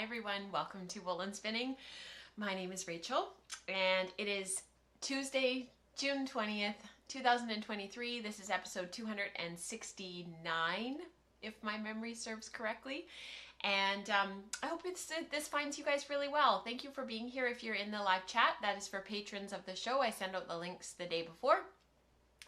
everyone, welcome to Woolen Spinning. My name is Rachel and it is Tuesday, June 20th, 2023. This is episode 269, if my memory serves correctly. And I hope this finds you guys really well. Thank you for being here. If you're in the live chat, that is for patrons of the show. I send out the links the day before,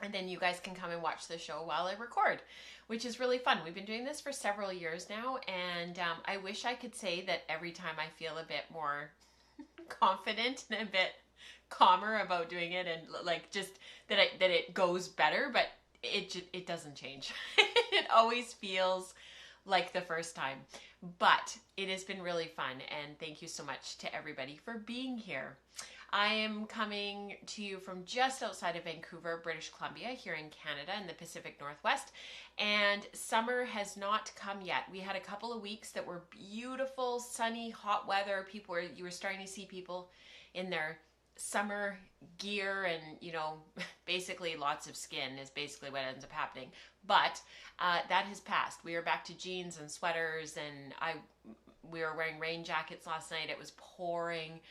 and then you guys can come and watch the show while I record, which is really fun. We've been doing this for several years now, and I wish I could say that every time I feel a bit more confident and a bit calmer about doing it, and like just that it goes better, but it doesn't change. It always feels like the first time, but it has been really fun, and thank you so much to everybody for being here. I am coming to you from just outside of Vancouver, British Columbia, here in Canada in the Pacific Northwest, and summer has not come yet. We had a couple of weeks that were beautiful, sunny, hot weather. You were starting to see people in their summer gear, and basically lots of skin is basically what ends up happening. But that has passed. We are back to jeans and sweaters, and we were wearing rain jackets last night. It was pouring.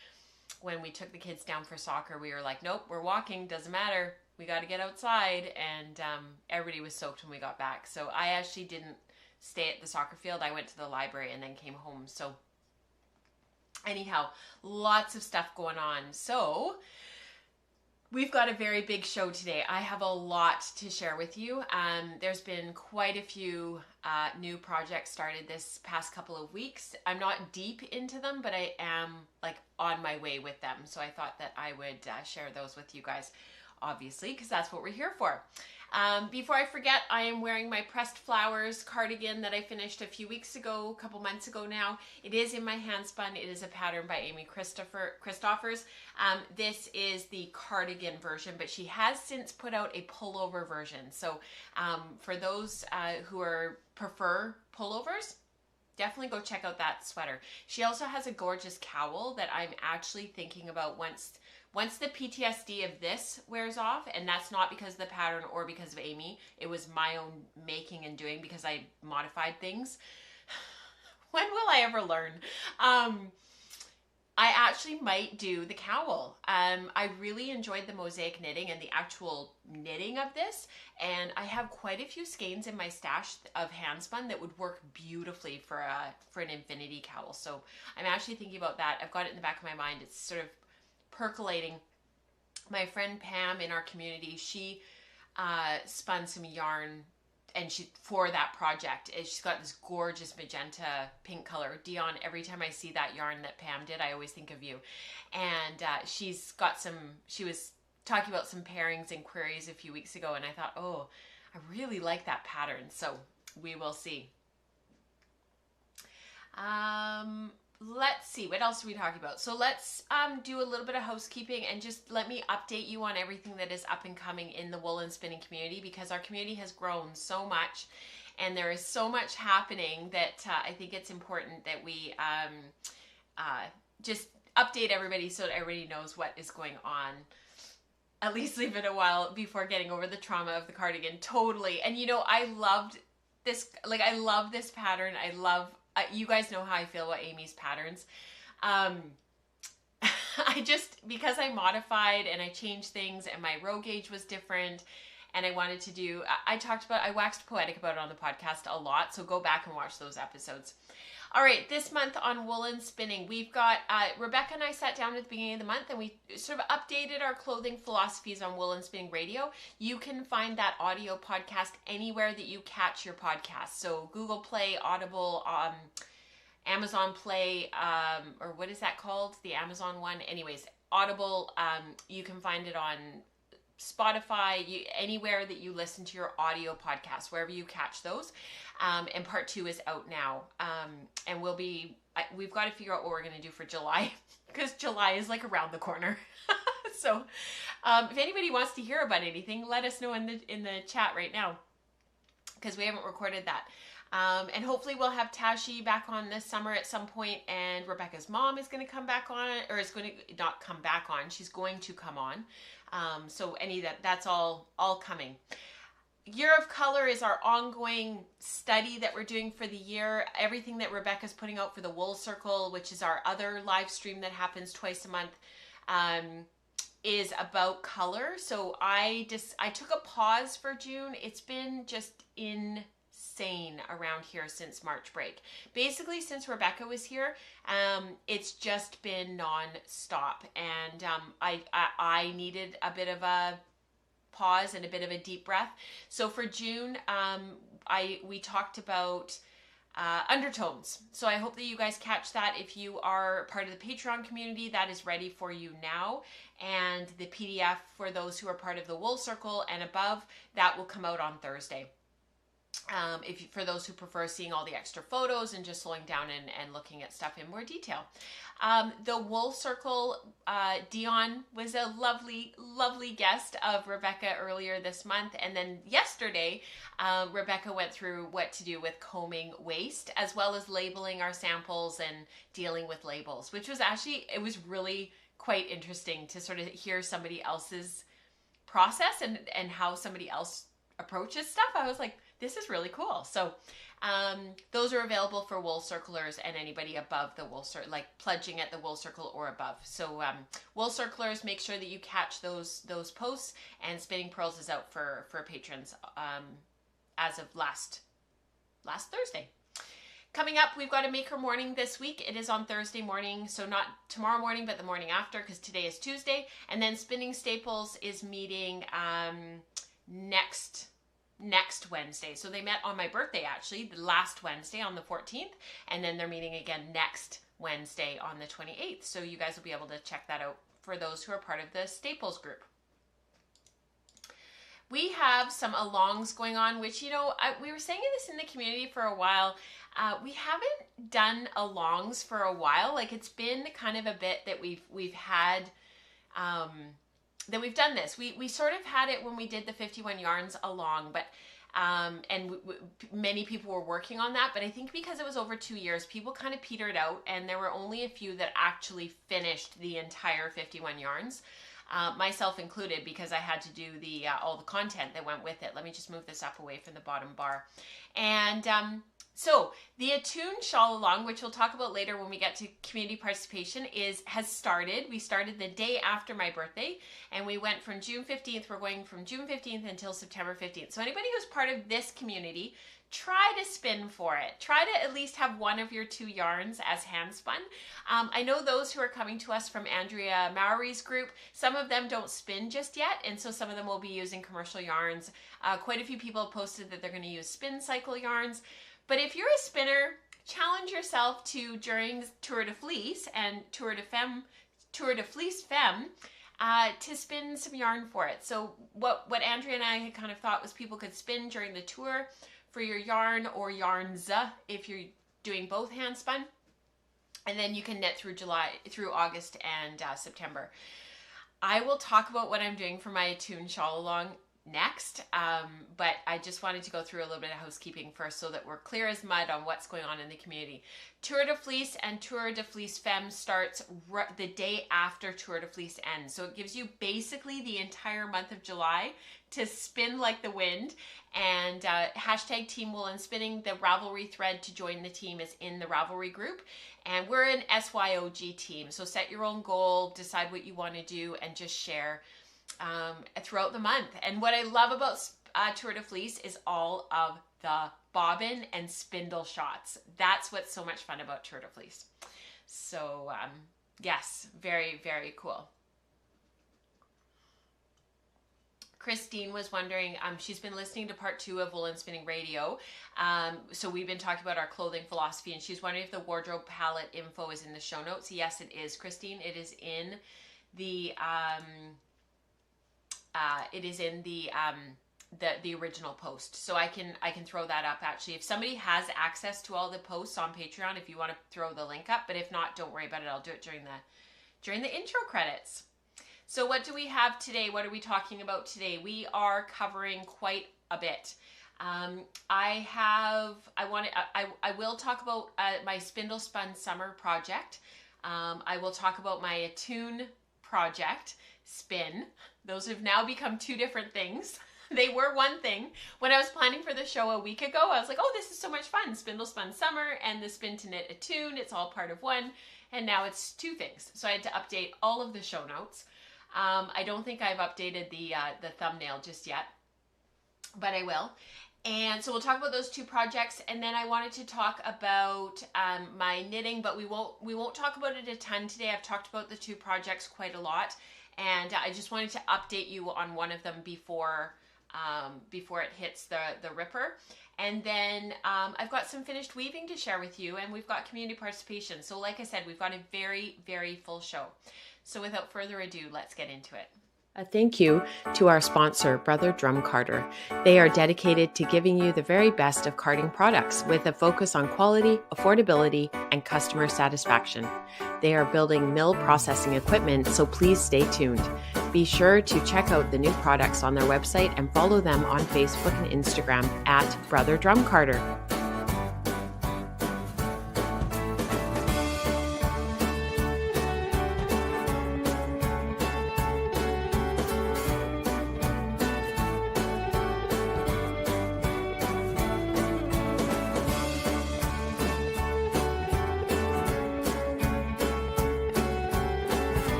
When we took the kids down for soccer, we were like, nope, we're walking, doesn't matter, we got to get outside. And everybody was soaked when we got back. So I actually didn't stay at the soccer field. I went to the library and then came home. So anyhow, lots of stuff going on. So we've got a very big show today. I have a lot to share with you. There's been quite a few new projects started this past couple of weeks. I'm not deep into them, but I am like on my way with them. So I thought that I would share those with you guys, obviously, because that's what we're here for. Before I forget, I am wearing my Pressed Flowers cardigan that I finished a few weeks ago, a couple months ago now. It is in my hand spun. It is a pattern by Amy Christoffers. This is the cardigan version, but she has since put out a pullover version. So for those who prefer pullovers, definitely go check out that sweater. She also has a gorgeous cowl that I'm actually thinking about once the PTSD of this wears off, and that's not because of the pattern or because of Amy. It was my own making and doing because I modified things. When will I ever learn? I actually might do the cowl. I really enjoyed the mosaic knitting and the actual knitting of this, and I have quite a few skeins in my stash of hand spun that would work beautifully for an infinity cowl. So I'm actually thinking about that. I've got it in the back of my mind. It's sort of percolating. My friend Pam in our community, she spun some yarn, and for that project, she's got this gorgeous magenta pink color. Dion, every time I see that yarn that Pam did, I always think of you. And she was talking about some pairings and queries a few weeks ago, and I thought, oh, I really like that pattern. So we will see. Let's see, what else are we talking about? So let's do a little bit of housekeeping, and just let me update you on everything that is up and coming in the woolen spinning community, because our community has grown so much and there is so much happening that I think it's important that we just update everybody so that everybody knows what is going on. At least leave it a while before getting over the trauma of the cardigan. Totally. And I loved this, I love this pattern. I love you guys know how I feel about Amy's patterns. Because I modified and I changed things, and my row gauge was different, and I wanted to do, I waxed poetic about it on the podcast a lot, so go back and watch those episodes. All right, this month on Woolen Spinning, we've got, Rebecca and I sat down at the beginning of the month, and we sort of updated our clothing philosophies on Woolen Spinning Radio. You can find that audio podcast anywhere that you catch your podcast. So Google Play, Audible, Amazon Play, or what is that called? The Amazon one? Anyways, Audible, you can find it on Spotify, anywhere that you listen to your audio podcasts, wherever you catch those. And part 2 is out now. And we've got to figure out what we're going to do for July, because July is like around the corner. So if anybody wants to hear about anything, let us know in the chat right now, because we haven't recorded that. And hopefully we'll have Tashi back on this summer at some point, and Rebecca's mom is going to come back on, or is going to not come back on. She's going to come on. So that's all coming. Year of Color is our ongoing study that we're doing for the year. Everything that Rebecca's putting out for the Wool Circle, which is our other live stream that happens twice a month, is about color. So I took a pause for June. It's been just insane around here since March break. Basically, since Rebecca was here, it's just been non-stop. And I needed a bit of a pause and a bit of a deep breath. So for June, we talked about undertones. So I hope that you guys catch that. If you are part of the Patreon community, that is ready for you now. And the PDF for those who are part of the Wool Circle and above, that will come out on Thursday. For those who prefer seeing all the extra photos and just slowing down and looking at stuff in more detail. The Wool Circle, Dion was a lovely, lovely guest of Rebecca earlier this month. And then yesterday, Rebecca went through what to do with combing waste, as well as labeling our samples and dealing with labels, which was actually, it was really quite interesting to sort of hear somebody else's process and how somebody else approaches stuff. I was like, this is really cool. So those are available for Wool Circlers and anybody above the Wool Circle, like pledging at the Wool Circle or above. So Wool Circlers, make sure that you catch those posts, and Spinning Pearls is out for patrons as of last Thursday. Coming up, we've got a maker morning this week. It is on Thursday morning, so not tomorrow morning, but the morning after, because today is Tuesday. And then Spinning Staples is meeting next Wednesday. So they met on my birthday, actually, the last Wednesday on the 14th, and then they're meeting again next Wednesday on the 28th. So you guys will be able to check that out for those who are part of the Staples group. We have some alongs going on, which, you know, we were saying this in the community for a while. We haven't done alongs for a while. Like, it's been kind of a bit that we've had that we've done this. We sort of had it when we did the 51 yarns along, but many people were working on that. But I think because it was over 2 years, people kind of petered out, and there were only a few that actually finished the entire 51 yarns. Myself included, because I had to do the all the content that went with it. Let me just move this up away from the bottom bar. And so the Attune Shawl Along, which we'll talk about later when we get to community participation, has started. We started the day after my birthday, and we went from June 15th. We're going from June 15th until September 15th. So anybody who's part of this community, try to spin for it. Try to at least have one of your 2 yarns as hand spun. I know those who are coming to us from Andrea Mowry's group, some of them don't spin just yet, and so some of them will be using commercial yarns. Quite a few people have posted that they're going to use spin cycle yarns. But if you're a spinner, challenge yourself to, during Tour de Fleece and Tour de Fleece Femme, to spin some yarn for it. So what Andrea and I had kind of thought was people could spin during the tour for your yarn, or yarns if you're doing both hand spun, and then you can knit through August and September. I will talk about what I'm doing for my Attune Shawl Along next, but I just wanted to go through a little bit of housekeeping first so that we're clear as mud on what's going on in the community. Tour de Fleece and Tour de Fleece Femme starts the day after Tour de Fleece ends, so it gives you basically the entire month of July to spin like the wind. And hashtag Team Wool and Spinning, the Ravelry thread to join the team is in the Ravelry group, and we're an SYOG team, so set your own goal, decide what you want to do, and just share throughout the month. And what I love about Tour de Fleece is all of the bobbin and spindle shots. That's what's so much fun about Tour de Fleece. So yes, very, very cool. Christine was wondering, she's been listening to part 2 of Wool and Spinning Radio. So we've been talking about our clothing philosophy, and she's wondering if the wardrobe palette info is in the show notes. Yes, it is, Christine. It is in the the original post. So I can throw that up actually. If somebody has access to all the posts on Patreon, if you want to throw the link up, but if not, don't worry about it. I'll do it during the intro credits. So what do we have today? What are we talking about today? We are covering quite a bit. I will talk about my Spindle Spun summer project. I will talk about my Attune project, Spin. Those have now become 2 different things. They were one thing. When I was planning for the show a week ago, I was like, oh, this is so much fun. Spindle Spun Summer and the Spin to Knit Attune. It's all part of one. And now it's two things. So I had to update all of the show notes. I don't think I've updated the thumbnail just yet, but I will. And so we'll talk about those two projects, and then I wanted to talk about my knitting, but we won't talk about it a ton today. I've talked about the two projects quite a lot, and I just wanted to update you on one of them before it hits the ripper. And then I've got some finished weaving to share with you, and we've got community participation. So like I said, we've got a very, very full show. So without further ado, let's get into it. A thank you to our sponsor, Brother Drum Carter. They are dedicated to giving you the very best of carding products with a focus on quality, affordability, and customer satisfaction. They are building mill processing equipment, so please stay tuned. Be sure to check out the new products on their website and follow them on Facebook and Instagram at Brother Drum Carter.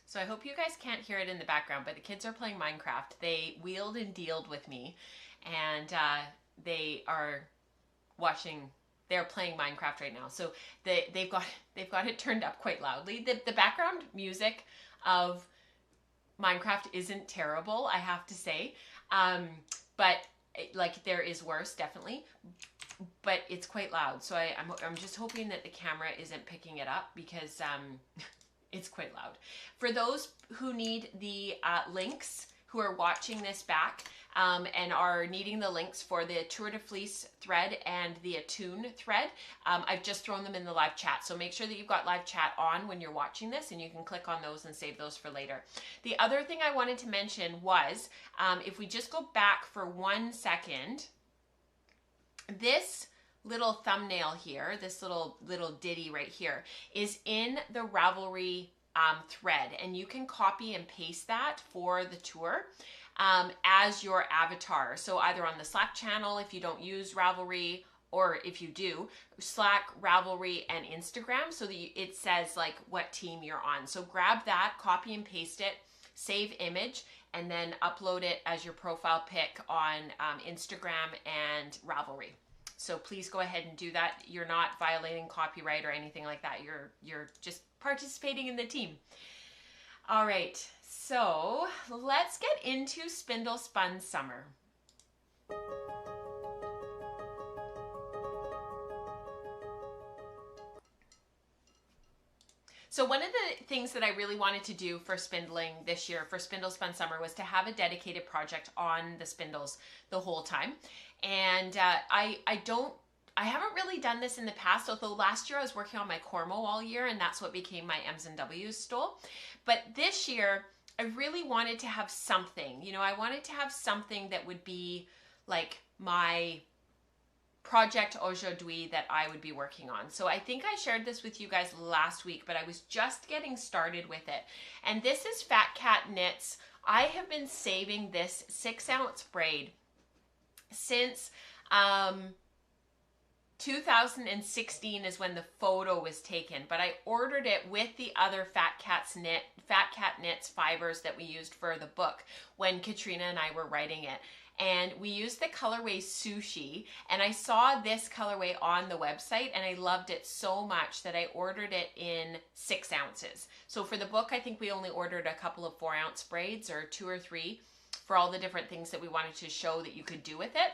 So I hope you guys can't hear it in the background, but the kids are playing Minecraft. They wheeled and dealed with me, and they are they're playing Minecraft right now. So they've got it turned up quite loudly. The background music of Minecraft isn't terrible, I have to say, but like there is worse, definitely. But it's quite loud, so I'm just hoping that the camera isn't picking it up, because it's quite loud. For those who need the links, who are watching this back and are needing the links for the Tour de Fleece thread and the Attune thread, I've just thrown them in the live chat. So make sure that you've got live chat on when you're watching this, and you can click on those and save those for later. The other thing I wanted to mention was, if we just go back for 1 second, this little thumbnail here, this little ditty right here, is in the Ravelry thread, and you can copy and paste that for the tour as your avatar. So either on the Slack channel if you don't use Ravelry, or if you do, Slack, Ravelry, and Instagram, so that it says like what team you're on. So grab that, copy and paste it, save image, and then upload it as your profile pic on Instagram and Ravelry. So please go ahead and do that. You're not violating copyright or anything like that. You're just participating in the team. All right, so let's get into Spindle Spun Summer. So one of the things that I really wanted to do for spindling this year, for Spindle Spun Summer, was to have a dedicated project on the spindles the whole time. And I haven't really done this in the past, although last year I was working on my Cormo all year, and that's what became my M's and W's stole. But this year, I really wanted to have something. You know, I wanted to have something that would be like my project aujourd'hui that I would be working on. So I think I shared this with you guys last week, but I was just getting started with it. And this is Fat Cat Knits. I have been saving this 6-ounce braid since 2016 is when the photo was taken, but I ordered it with the other Fat Cat Knits fibers that we used for the book when Katrina and I were writing it. And we used the colorway Sushi, and I saw this colorway on the website and I loved it so much that I ordered it in 6 ounces. So for the book, I think we only ordered a couple of 4-ounce braids, or 2 or 3, for all the different things that we wanted to show that you could do with it.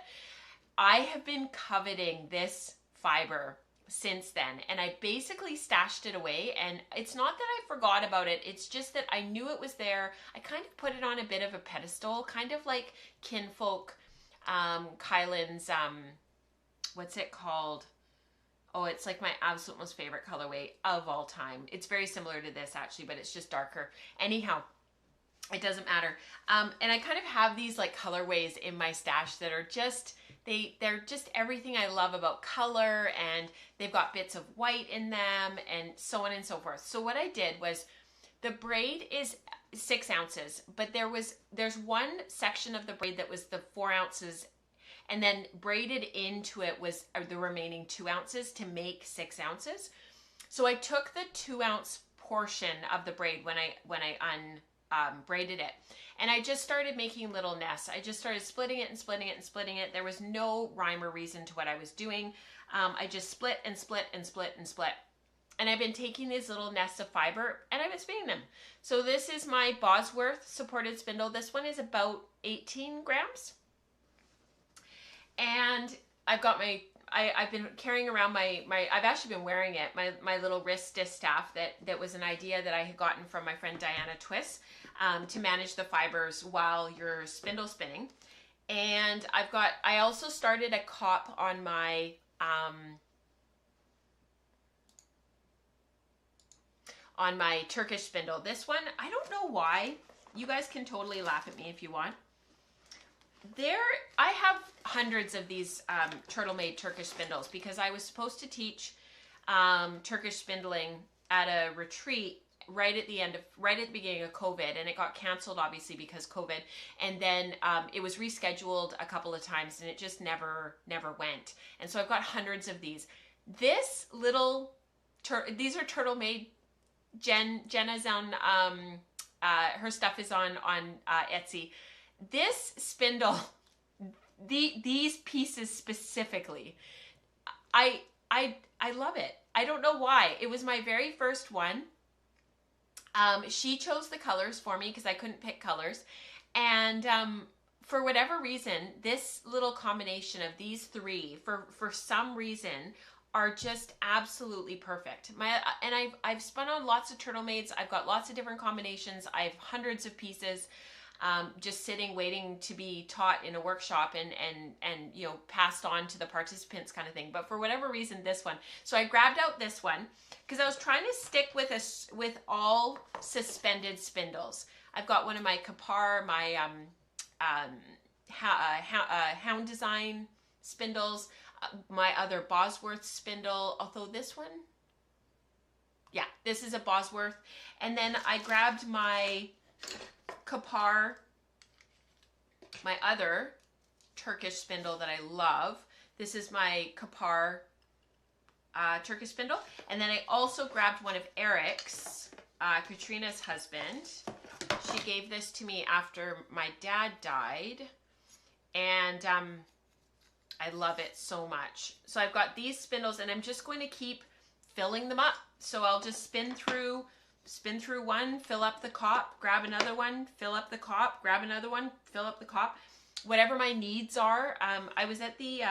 I have been coveting this fiber since then, and I basically stashed it away. And it's not that I forgot about it, it's just that I knew it was there. I kind of put it on a bit of a pedestal, kind of like Kinfolk Kylan's what's it called? Oh, it's like my absolute most favorite colorway of all time. It's very similar to this actually, but it's just darker. Anyhow, it doesn't matter. And I kind of have these like colorways in my stash that are just, they're just everything I love about color, and they've got bits of white in them and so on and so forth. So what I did was, the braid is 6 ounces, but there's one section of the braid that was the 4 ounces, and then braided into it was the remaining 2 ounces to make 6 ounces. So I took the 2 ounce portion of the braid when I braided it, and I just started making little nests. I just started splitting it and splitting it and splitting it. There was no rhyme or reason to what I was doing. I just split and split and split and split. And I've been taking these little nests of fiber and I've been spinning them. So this is my Bosworth supported spindle. This one is about 18 grams. And I've got I've been carrying around I've actually been wearing it, my little wrist distaff that was an idea that I had gotten from my friend Diana Twiss, to manage the fibers while you're spindle spinning. And I also started a cop on my, Turkish spindle. This one, I don't know why. You guys can totally laugh at me if you want. I have hundreds of these turtle-made Turkish spindles because I was supposed to teach Turkish spindling at a retreat right at the beginning of COVID, and it got canceled obviously because COVID, and then it was rescheduled a couple of times and it just never went. And so I've got hundreds of these. These are turtle-made. Jenna's on her stuff is on Etsy. This spindle, these pieces specifically, I love it. I don't know why. It was my very first one. She chose the colors for me because I couldn't pick colors, and for whatever reason, this little combination of these three, for some reason, are just absolutely perfect. I've spun on lots of turtle maids. I've got lots of different combinations. I have hundreds of pieces just sitting waiting to be taught in a workshop and you know, passed on to the participants kind of thing. But for whatever reason, this one. So I grabbed out this one because I was trying to stick with all suspended spindles. I've got one of my Kapar, my Hound Design spindles, my other Bosworth spindle, although this one, yeah, this is a Bosworth. And then I grabbed my Kapar, my other Turkish spindle that I love. This is my Kapar Turkish spindle. And then I also grabbed one of Eric's, Katrina's husband. She gave this to me after my dad died. And I love it so much. So I've got these spindles and I'm just going to keep filling them up. So I'll just spin through one, fill up the cop, grab another one, fill up the cop, grab another one, fill up the cop. Whatever my needs are. I was at the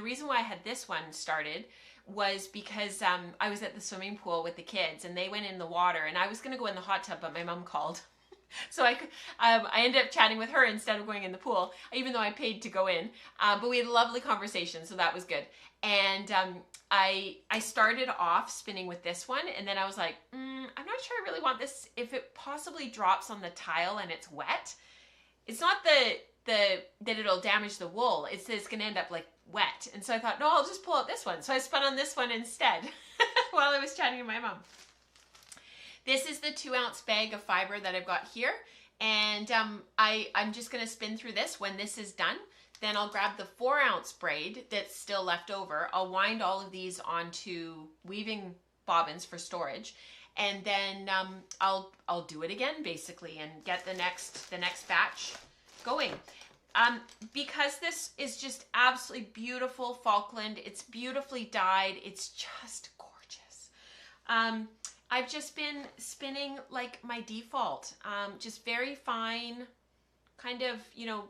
reason why I had this one started was because I was at the swimming pool with the kids and they went in the water and I was going to go in the hot tub, but my mom called. So I ended up chatting with her instead of going in the pool, even though I paid to go in. But we had a lovely conversation, so that was good. And I started off spinning with this one, and then I was like, I'm not sure I really want this. If it possibly drops on the tile and it's wet, it's not that it'll damage the wool. It's that it's going to end up like wet. And so I thought, no, I'll just pull out this one. So I spun on this one instead while I was chatting with my mom. This is the 2-ounce bag of fiber that I've got here, and I'm just going to spin through this. When this is done, then I'll grab the 4-ounce braid that's still left over. I'll wind all of these onto weaving bobbins for storage, and then I'll do it again basically and get the next batch going. Because this is just absolutely beautiful Falkland. It's beautifully dyed. It's just gorgeous. I've just been spinning like my default, just very fine, kind of, you know,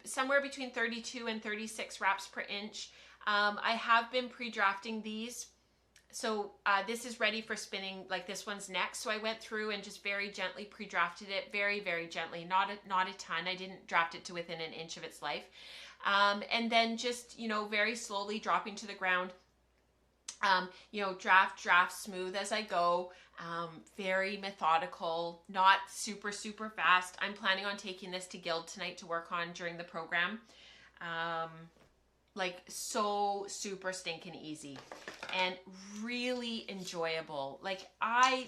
somewhere between 32 and 36 wraps per inch. I have been pre-drafting these. So this is ready for spinning, like this one's next. So I went through and just very gently pre-drafted it, very, very gently, not a ton. I didn't draft it to within an inch of its life. And then just, you know, very slowly dropping to the ground. You know, draft smooth as I go. Very methodical, not super fast. I'm planning on taking this to Guild tonight to work on during the program. Like so super stinking easy and really enjoyable. Like I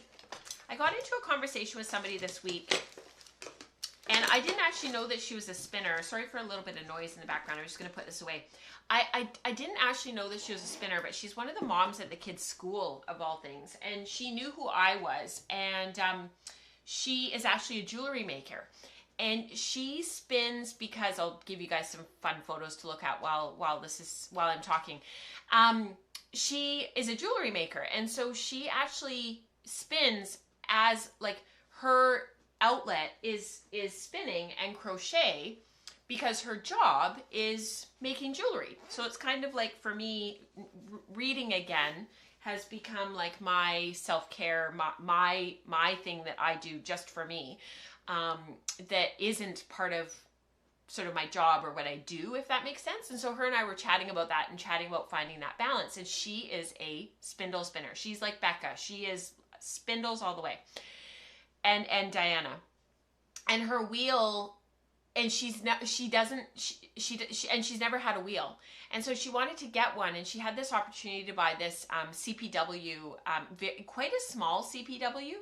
got into a conversation with somebody this week, and I didn't actually know that she was a spinner. Sorry for a little bit of noise in the background. I'm just going to put this away. I didn't actually know that she was a spinner, but she's one of the moms at the kids' school, of all things. And she knew who I was. And she is actually a jewelry maker. And she spins, because I'll give you guys some fun photos to look at while I'm talking. She is a jewelry maker. And so she actually spins as, like, her outlet is spinning and crochet, because her job is making jewelry. So it's kind of like, for me, reading again has become like my self-care, my thing that I do just for me, that isn't part of sort of my job or what I do, if that makes sense. And so her and I were chatting about that and chatting about finding that balance. And she is a spindle spinner. She's like Becca. She is spindles all the way. And Diana. And her wheel, and she's never had a wheel, and so she wanted to get one, and she had this opportunity to buy this CPW, quite a small CPW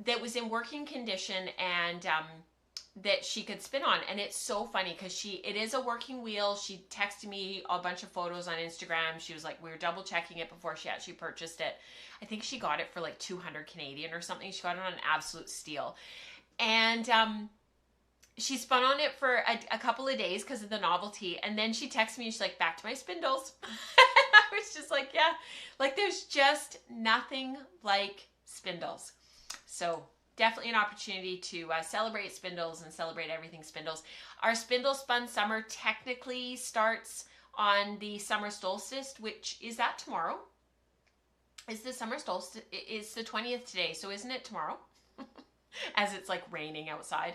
that was in working condition, and that she could spin on. And it's so funny because it is a working wheel. She texted me a bunch of photos on Instagram. She was like, we were double checking it before she actually purchased it. I think she got it for like 200 Canadian or something. She got it on an absolute steal. And she spun on it for a couple of days because of the novelty. And then she texted me and she's like, back to my spindles. I was just like, yeah, like there's just nothing like spindles. So definitely an opportunity to celebrate spindles and celebrate everything spindles. Our Spindle Spun Summer technically starts on the summer solstice, which is that tomorrow? Is the summer solstice? It's the 20th today, so isn't it tomorrow? As it's like raining outside.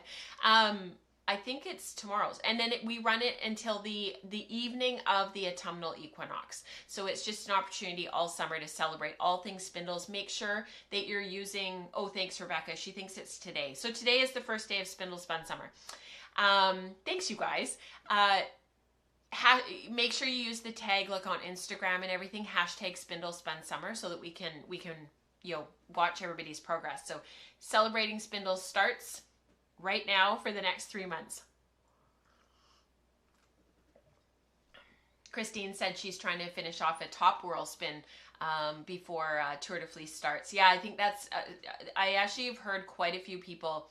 I think it's tomorrow's. And then we run it until the evening of the autumnal equinox. So it's just an opportunity all summer to celebrate all things spindles. Make sure that you're using, oh, thanks, Rebecca. She thinks it's today. So today is the first day of Spindle Spun Summer. Thanks, you guys. Make sure you use the tag, like on Instagram and everything, hashtag Spindle Spun Summer, so that we can watch everybody's progress. So celebrating spindles starts right now for the next 3 months. Christine said she's trying to finish off a top whirl spin before Tour de Fleece starts. Yeah, I think that's, I actually have heard quite a few people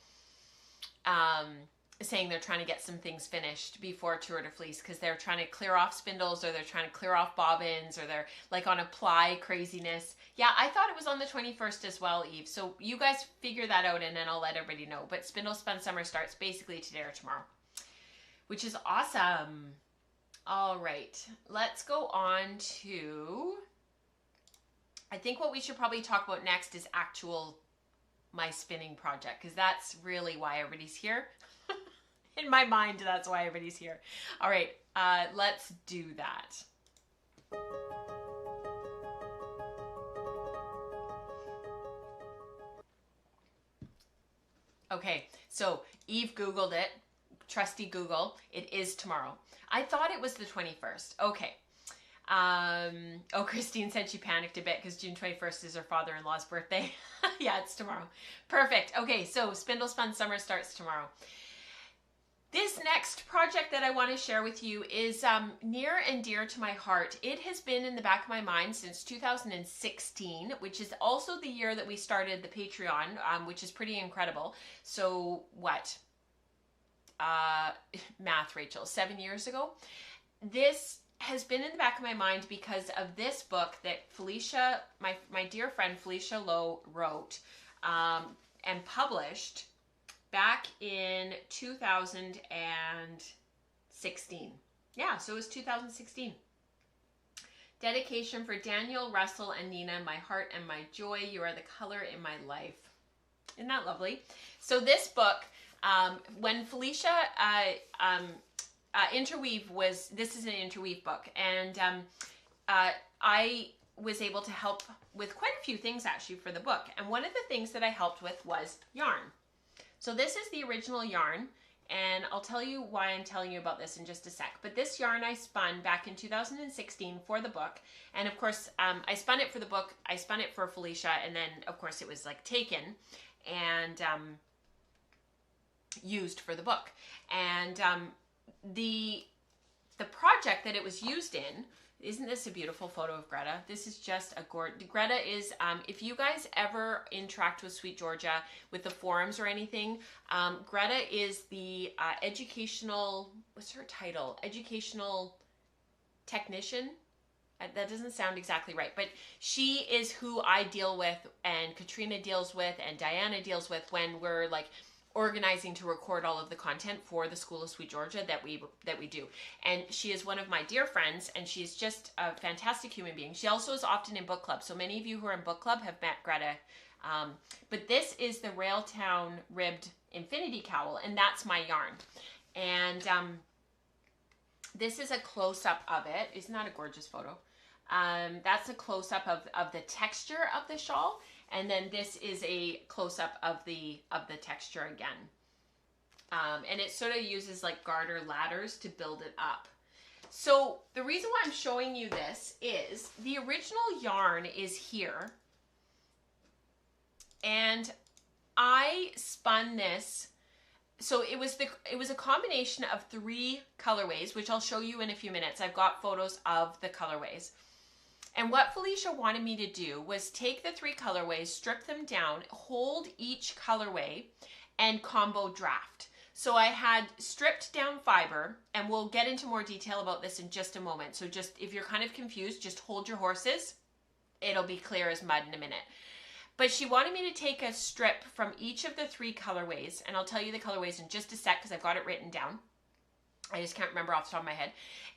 saying they're trying to get some things finished before Tour de Fleece, because they're trying to clear off spindles, or they're trying to clear off bobbins, or they're like on a ply craziness. Yeah, I thought it was on the 21st as well, Eve. So you guys figure that out, and then I'll let everybody know. But Spindle Spun Summer starts basically today or tomorrow, which is awesome. All right, let's go on to, I think what we should probably talk about next is my spinning project, because that's really why everybody's here. In my mind, that's why everybody's here. All right, let's do that. Okay, so Eve Googled it. Trusty Google. It is tomorrow. I thought it was the 21st. Okay. Oh, Christine said she panicked a bit because June 21st is her father-in-law's birthday. Yeah, it's tomorrow. Perfect. Okay, so Spindle Spun Summer starts tomorrow. This next project that I want to share with you is near and dear to my heart. It has been in the back of my mind since 2016, which is also the year that we started the Patreon, which is pretty incredible. So what? Math, Rachel, 7 years ago. This has been in the back of my mind because of this book that Felicia, my dear friend Felicia Lowe, wrote and published back in 2016. Yeah, so it was 2016. Dedication for Daniel, Russell, and Nina, my heart and my joy. You are the color in my life. Isn't that lovely? So this book, when Felicia Interweave this is an interweave book, and I was able to help with quite a few things actually for the book. And one of the things that I helped with was yarn. So this is the original yarn, and I'll tell you why I'm telling you about this in just a sec. But this yarn I spun back in 2016 for the book. And of course, I spun it for the book, I spun it for Felicia, and then of course it was like taken and used for the book. And the project that it was used in, isn't this a beautiful photo of Greta? This is just a gorgeous. Greta is, if you guys ever interact with Sweet Georgia, with the forums or anything, Greta is the educational, what's her title? Educational technician? That doesn't sound exactly right, but she is who I deal with, and Katrina deals with, and Diana deals with when we're like organizing to record all of the content for the School of Sweet Georgia that we do. And she is one of my dear friends, and she's just a fantastic human being. She also is often in book club, so many of you who are in book club have met Greta. But this is the Railtown ribbed infinity cowl, and that's my yarn. And this is a close-up of it. Isn't that a gorgeous photo? That's a close-up of the texture of the shawl. And then this is a close-up of the texture again. And it sort of uses like garter ladders to build it up. So the reason why I'm showing you this is the original yarn is here. And I spun this. So it was a combination of 3 colorways, which I'll show you in a few minutes. I've got photos of the colorways. And what Felicia wanted me to do was take the 3 colorways, strip them down, hold each colorway, and combo draft. So I had stripped down fiber, and we'll get into more detail about this in just a moment. So just, if you're kind of confused, just hold your horses. It'll be clear as mud in a minute. But she wanted me to take a strip from each of the 3 colorways, and I'll tell you the colorways in just a sec because I've got it written down. I just can't remember off the top of my head.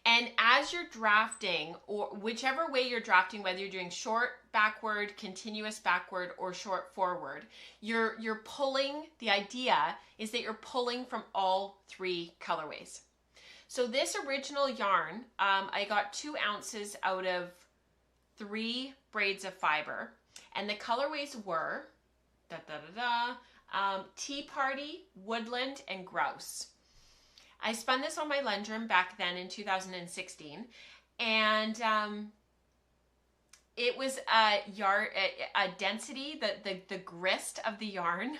And as you're drafting, or whichever way you're drafting, whether you're doing short backward, continuous backward, or short forward, you're pulling, the idea is that you're pulling from all 3 colorways. So this original yarn, I got 2 ounces out of 3 braids of fiber. And the colorways were Tea Party, Woodland, and Grouse. I spun this on my Lendrum back then in 2016, and it was a density, the grist of the yarn,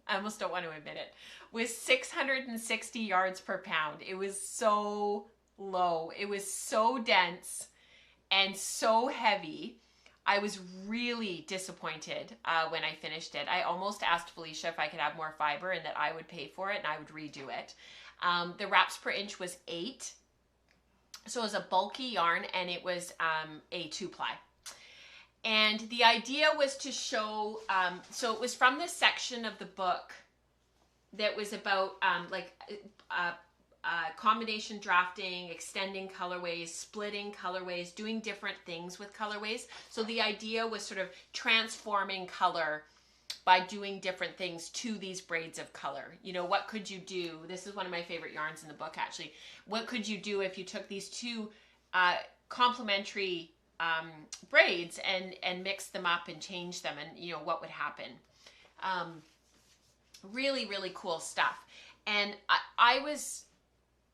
I almost don't want to admit it, was 660 yards per pound. It was so low. It was so dense and so heavy. I was really disappointed when I finished it. I almost asked Felicia if I could have more fiber and that I would pay for it and I would redo it. The wraps per inch was 8. So it was a bulky yarn, and it was a 2-ply. And the idea was to show, so it was from this section of the book that was about combination drafting, extending colorways, splitting colorways, doing different things with colorways. So the idea was sort of transforming color by doing different things to these braids of color. You know, what could you do? This is one of my favorite yarns in the book, actually. What could you do if you took these 2 complementary braids and mixed them up and changed them, and, you know, what would happen? Really, really cool stuff. And I was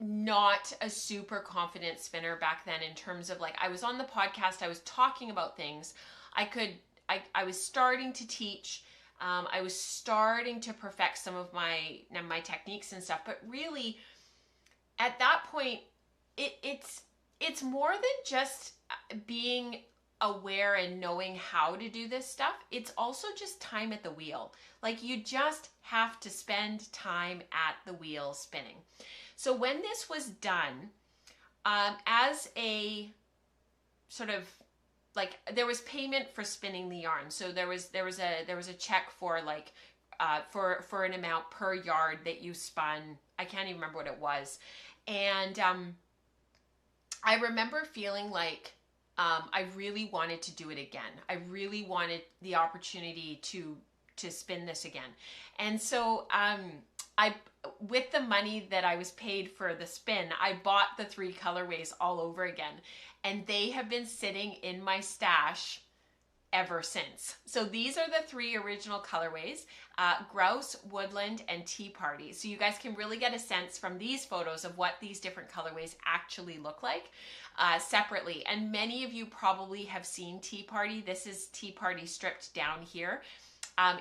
not a super confident spinner back then, in terms of, like, I was on the podcast, I was talking about things. I was starting to teach. I was starting to perfect some of my techniques and stuff, but really at that point, it's more than just being aware and knowing how to do this stuff. It's also just time at the wheel. Like, you just have to spend time at the wheel spinning. So when this was done, as a sort of, like, there was payment for spinning the yarn. So there was a check for, like, for an amount per yard that you spun. I can't even remember what it was. And I remember feeling like I really wanted to do it again. I really wanted the opportunity to spin this again. And so with the money that I was paid for the spin, I bought the 3 colorways all over again, and they have been sitting in my stash ever since. So these are the 3 original colorways, Grouse, Woodland, and Tea Party. So you guys can really get a sense from these photos of what these different colorways actually look like separately. And many of you probably have seen Tea Party. This is Tea Party stripped down here.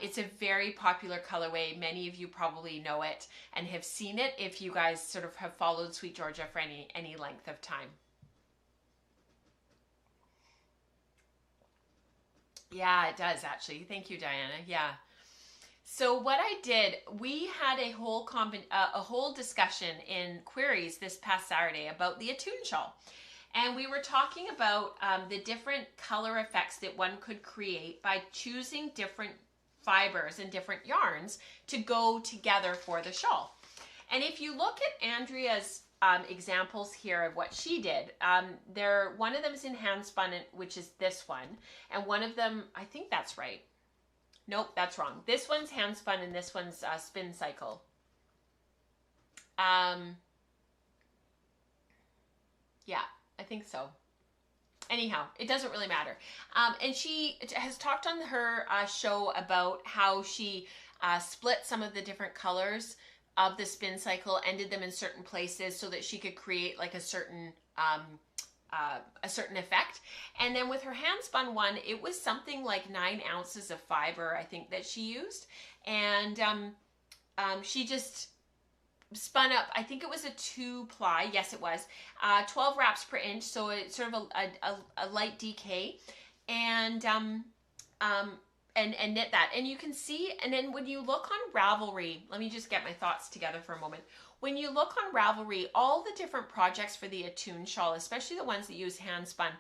It's a very popular colorway. Many of you probably know it and have seen it if you guys sort of have followed Sweet Georgia for any length of time. Yeah, it does actually. Thank you, Diana. Yeah. So what I did, we had a whole discussion in queries this past Saturday about the Attune shawl. And we were talking about the different color effects that one could create by choosing different fibers and different yarns to go together for the shawl. And if you look at Andrea's examples here of what she did, one of them is in hand spun, which is this one, and one of them, I think that's right. Nope, that's wrong. This one's hand spun and this one's spin cycle. Yeah, I think so. Anyhow, it doesn't really matter. And she has talked on her show about how she split some of the different colors of the spin cycle, ended them in certain places so that she could create like a certain effect. And then with her hand spun one, it was something like 9 ounces of fiber, I think, that she used. And she just spun up, I think it was a 2-ply, yes it was, 12 wraps per inch, so it's sort of a light DK, and knit that. And you can see, and then when you look on Ravelry, let me just get my thoughts together for a moment. When you look on Ravelry, all the different projects for the Attune shawl, especially the ones that use hand spun,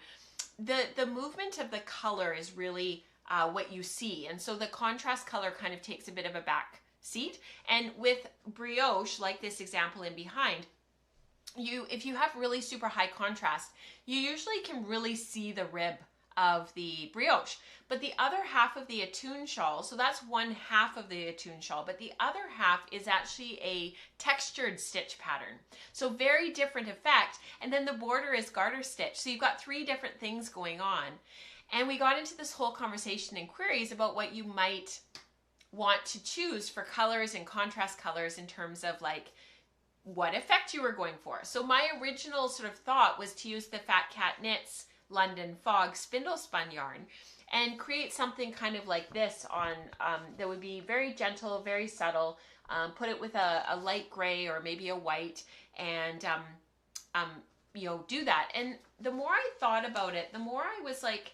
the movement of the color is really what you see. And so the contrast color kind of takes a bit of a back seat. And with brioche, like this example in behind, if you have really super high contrast, you usually can really see the rib of the brioche. But the other half of the Attune shawl, so that's one half of the Attune shawl, but the other half is actually a textured stitch pattern. So very different effect. And then the border is garter stitch. So you've got 3 different things going on. And we got into this whole conversation in queries about what you might want to choose for colors and contrast colors in terms of like what effect you were going for. So my original sort of thought was to use the Fat Cat Knits London Fog spindle spun yarn and create something kind of like this on that would be very gentle, very subtle, put it with a light gray or maybe a white, and you know, do that. And the more I thought about it, the more I was like,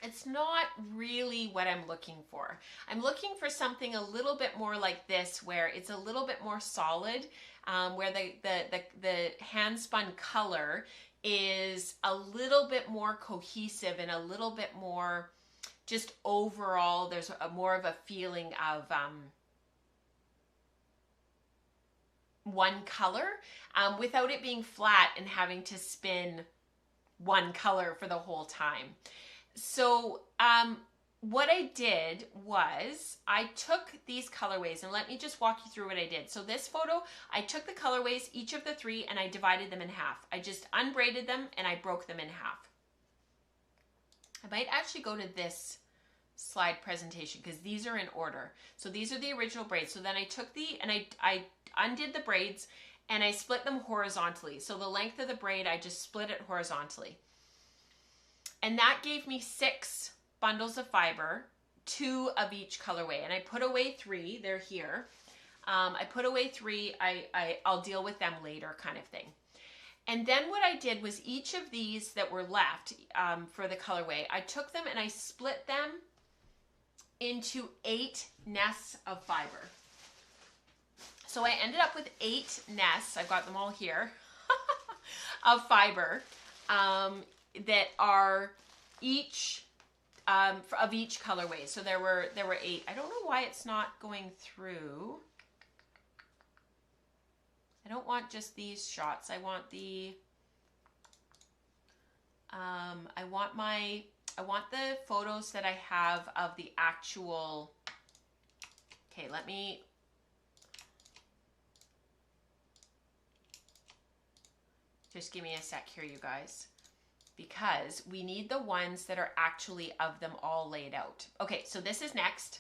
it's not really what I'm looking for. I'm looking for something a little bit more like this, where it's a little bit more solid, where the hand spun color is a little bit more cohesive and a little bit more just overall, there's more of a feeling of one color without it being flat and having to spin one color for the whole time. So what I did was I took these colorways, and let me just walk you through what I did. So this photo, I took the colorways, each of the 3, and I divided them in half. I just unbraided them and I broke them in half. I might actually go to this slide presentation because these are in order. So these are the original braids. So then I took and I undid the braids and I split them horizontally. So the length of the braid, I just split it horizontally. And that gave me 6 bundles of fiber, 2 of each colorway. And I put away 3, they're here. I put away 3, I'll deal with them later kind of thing. And then what I did was each of these that were left for the colorway, I took them and I split them into 8 nests of fiber. So I ended up with 8 nests, I've got them all here, of fiber that are each of each colorway. So there were 8. I don't know why it's not going through. I don't want just these shots. I want the I want the photos that I have of the actual. Okay, let me Just give me a sec here, you guys, because we need the ones that are actually of them all laid out. Okay, so this is next.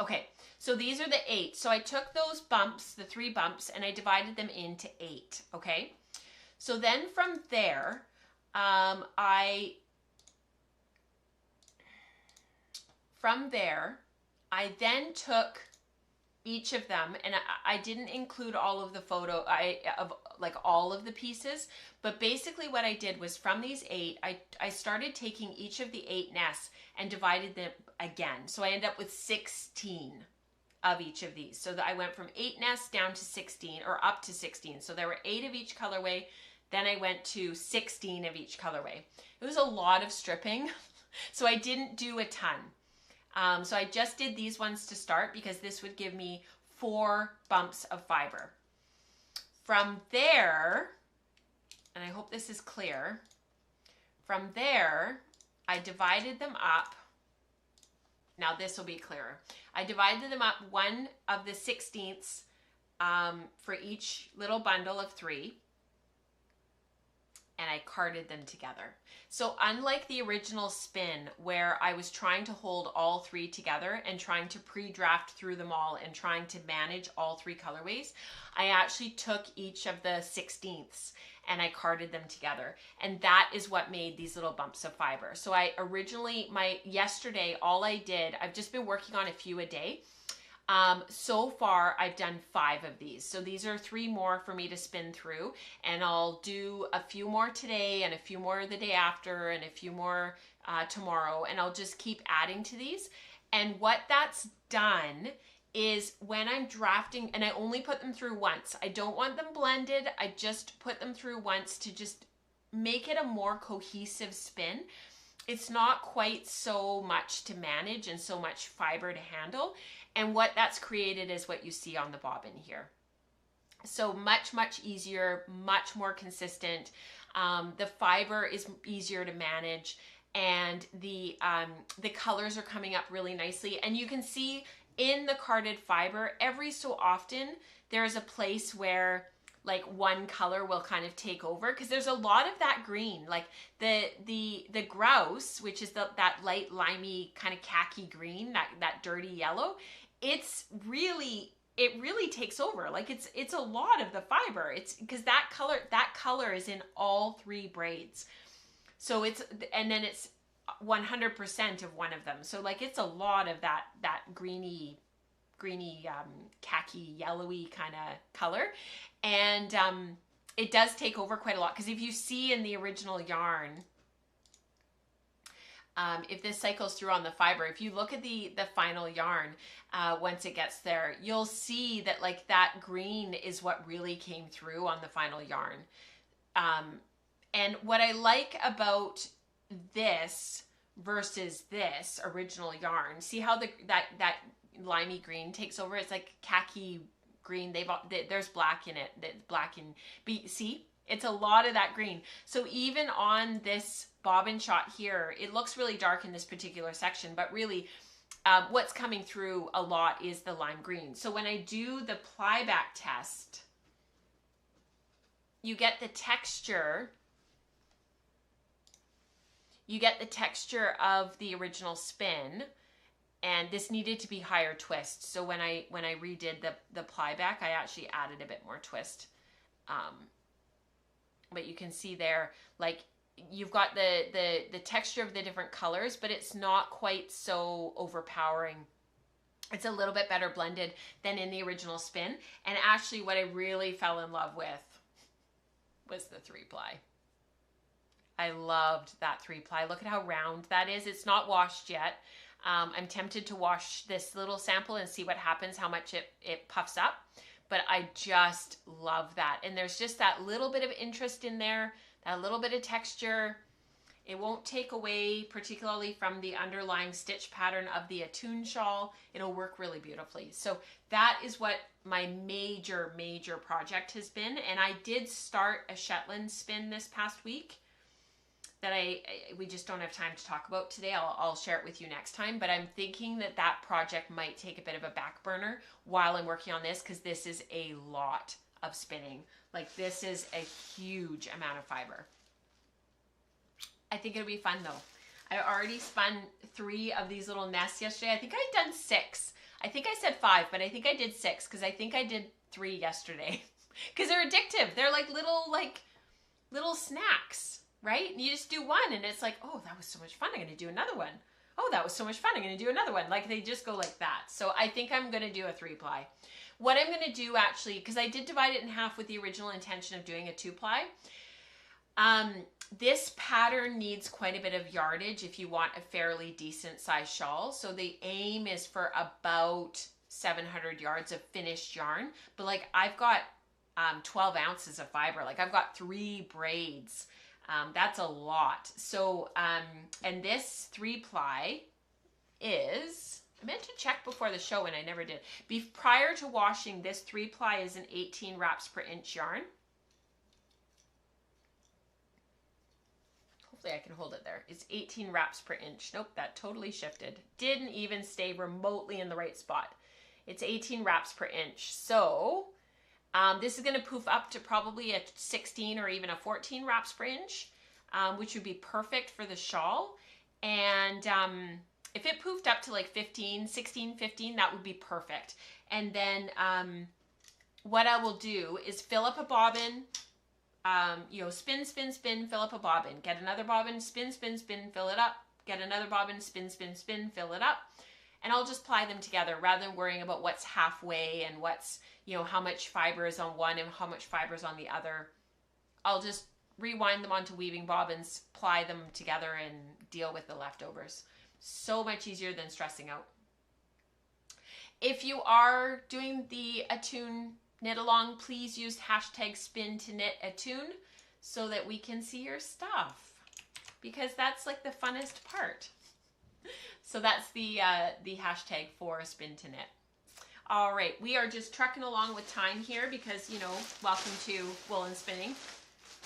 Okay, so these are the 8. So I took those bumps, the 3 bumps, and I divided them into 8, okay? So then from there, I then took each of them, and I didn't include all of the photo of like all of the pieces, but basically what I did was from these 8, I started taking each of the 8 nests and divided them again. So I ended up with 16 of each of these. So that I went from 8 nests down to 16, or up to 16. So there were 8 of each colorway. Then I went to 16 of each colorway. It was a lot of stripping, so I didn't do a ton. So I just did these ones to start because this would give me 4 bumps of fiber. From there, and I hope this is clear, from there, I divided them up. Now this will be clearer. I divided them up 1 of the 16ths for each little bundle of 3. And I carded them together. So unlike the original spin where I was trying to hold all 3 together and trying to pre-draft through them all and trying to manage all 3 colorways, I actually took each of the 16ths and I carded them together. And that is what made these little bumps of fiber. So I originally, yesterday, all I did, I've just been working on a few a day. So far I've done 5 of these. So these are 3 more for me to spin through, and I'll do a few more today and a few more the day after and a few more tomorrow, and I'll just keep adding to these. And what that's done is when I'm drafting, and I only put them through once. I don't want them blended. I just put them through once to just make it a more cohesive spin. It's not quite so much to manage and so much fiber to handle. And what that's created is what you see on the bobbin here. So much, much easier, much more consistent. The fiber is easier to manage, and the colors are coming up really nicely. And you can see in the carded fiber, every so often, there's a place where like one color will kind of take over, because there's a lot of that green, like the grouse, which is that light limey kind of khaki green, that dirty yellow. It really takes over. Like it's a lot of the fiber. It's because that color is in all 3 braids. So and then it's 100% of one of them. So like it's a lot of that greeny khaki yellowy kind of color. And it does take over quite a lot, because if you see in the original yarn, if this cycles through on the fiber, if you look at the final yarn, once it gets there, you'll see that like that green is what really came through on the final yarn. And what I like about this versus this original yarn, see how that limey green takes over? It's like khaki green. There's black in it. See, it's a lot of that green. So even on this bobbin shot here, it looks really dark in this particular section, but really what's coming through a lot is the lime green. So when I do the ply back test, you get the texture. You get the texture of the original spin, and this needed to be higher twist. So when I redid the ply back, I actually added a bit more twist. But you can see there, like you've got the texture of the different colors, but it's not quite so overpowering. It's a little bit better blended than in the original spin. And actually what I really fell in love with was the 3-ply. I loved that 3-ply. Look at how round that is. It's not washed yet. I'm tempted to wash this little sample and see what happens, how much it puffs up. But I just love that. And there's just that little bit of interest in there, that little bit of texture. It won't take away particularly from the underlying stitch pattern of the Attune shawl. It'll work really beautifully. So that is what my major project has been. And I did start a Shetland spin this past week that we just don't have time to talk about today. I'll share it with you next time, but I'm thinking that project might take a bit of a back burner while I'm working on this, because this is a lot of spinning. Like this is a huge amount of fiber. I think it'll be fun though. I already spun 3 of these little nests yesterday. I think I'd done 6. I think I said 5, but I think I did 6 because I think I did 3 yesterday. Because they're addictive. They're like little snacks, right? And you just do one and it's like, oh, that was so much fun. I'm going to do another one. Oh, that was so much fun. I'm going to do another one. Like they just go like that. So I think I'm going to do a 3-ply. What I'm going to do actually, because I did divide it in half with the original intention of doing a 2-ply. This pattern needs quite a bit of yardage if you want a fairly decent size shawl. So the aim is for about 700 yards of finished yarn. But like I've got 12 ounces of fiber. Like I've got 3 braids. That's a lot. So, and this 3-ply is, I meant to check before the show and I never did. Prior to washing, this 3-ply is an 18 wraps per inch yarn. Hopefully I can hold it there. It's 18 wraps per inch. Nope, that totally shifted. Didn't even stay remotely in the right spot. It's 18 wraps per inch. So this is going to poof up to probably a 16 or even a 14 wraps per inch, which would be perfect for the shawl. And if it poofed up to like 15, 16, 15, that would be perfect. And then what I will do is fill up a bobbin, you know, spin, spin, spin, fill up a bobbin, get another bobbin, spin, spin, spin, fill it up, get another bobbin, spin, spin, spin, fill it up. And I'll just ply them together rather than worrying about what's halfway and what's, you know, how much fiber is on one and how much fiber is on the other. I'll just rewind them onto weaving bobbins, ply them together and deal with the leftovers. So much easier than stressing out. If you are doing the Attune knit along, please use hashtag spin to knit Attune so that we can see your stuff, because that's like the funnest part. So that's the hashtag for spin to knit. All right, we are just trucking along with time here because, you know, welcome to Woolen Spinning.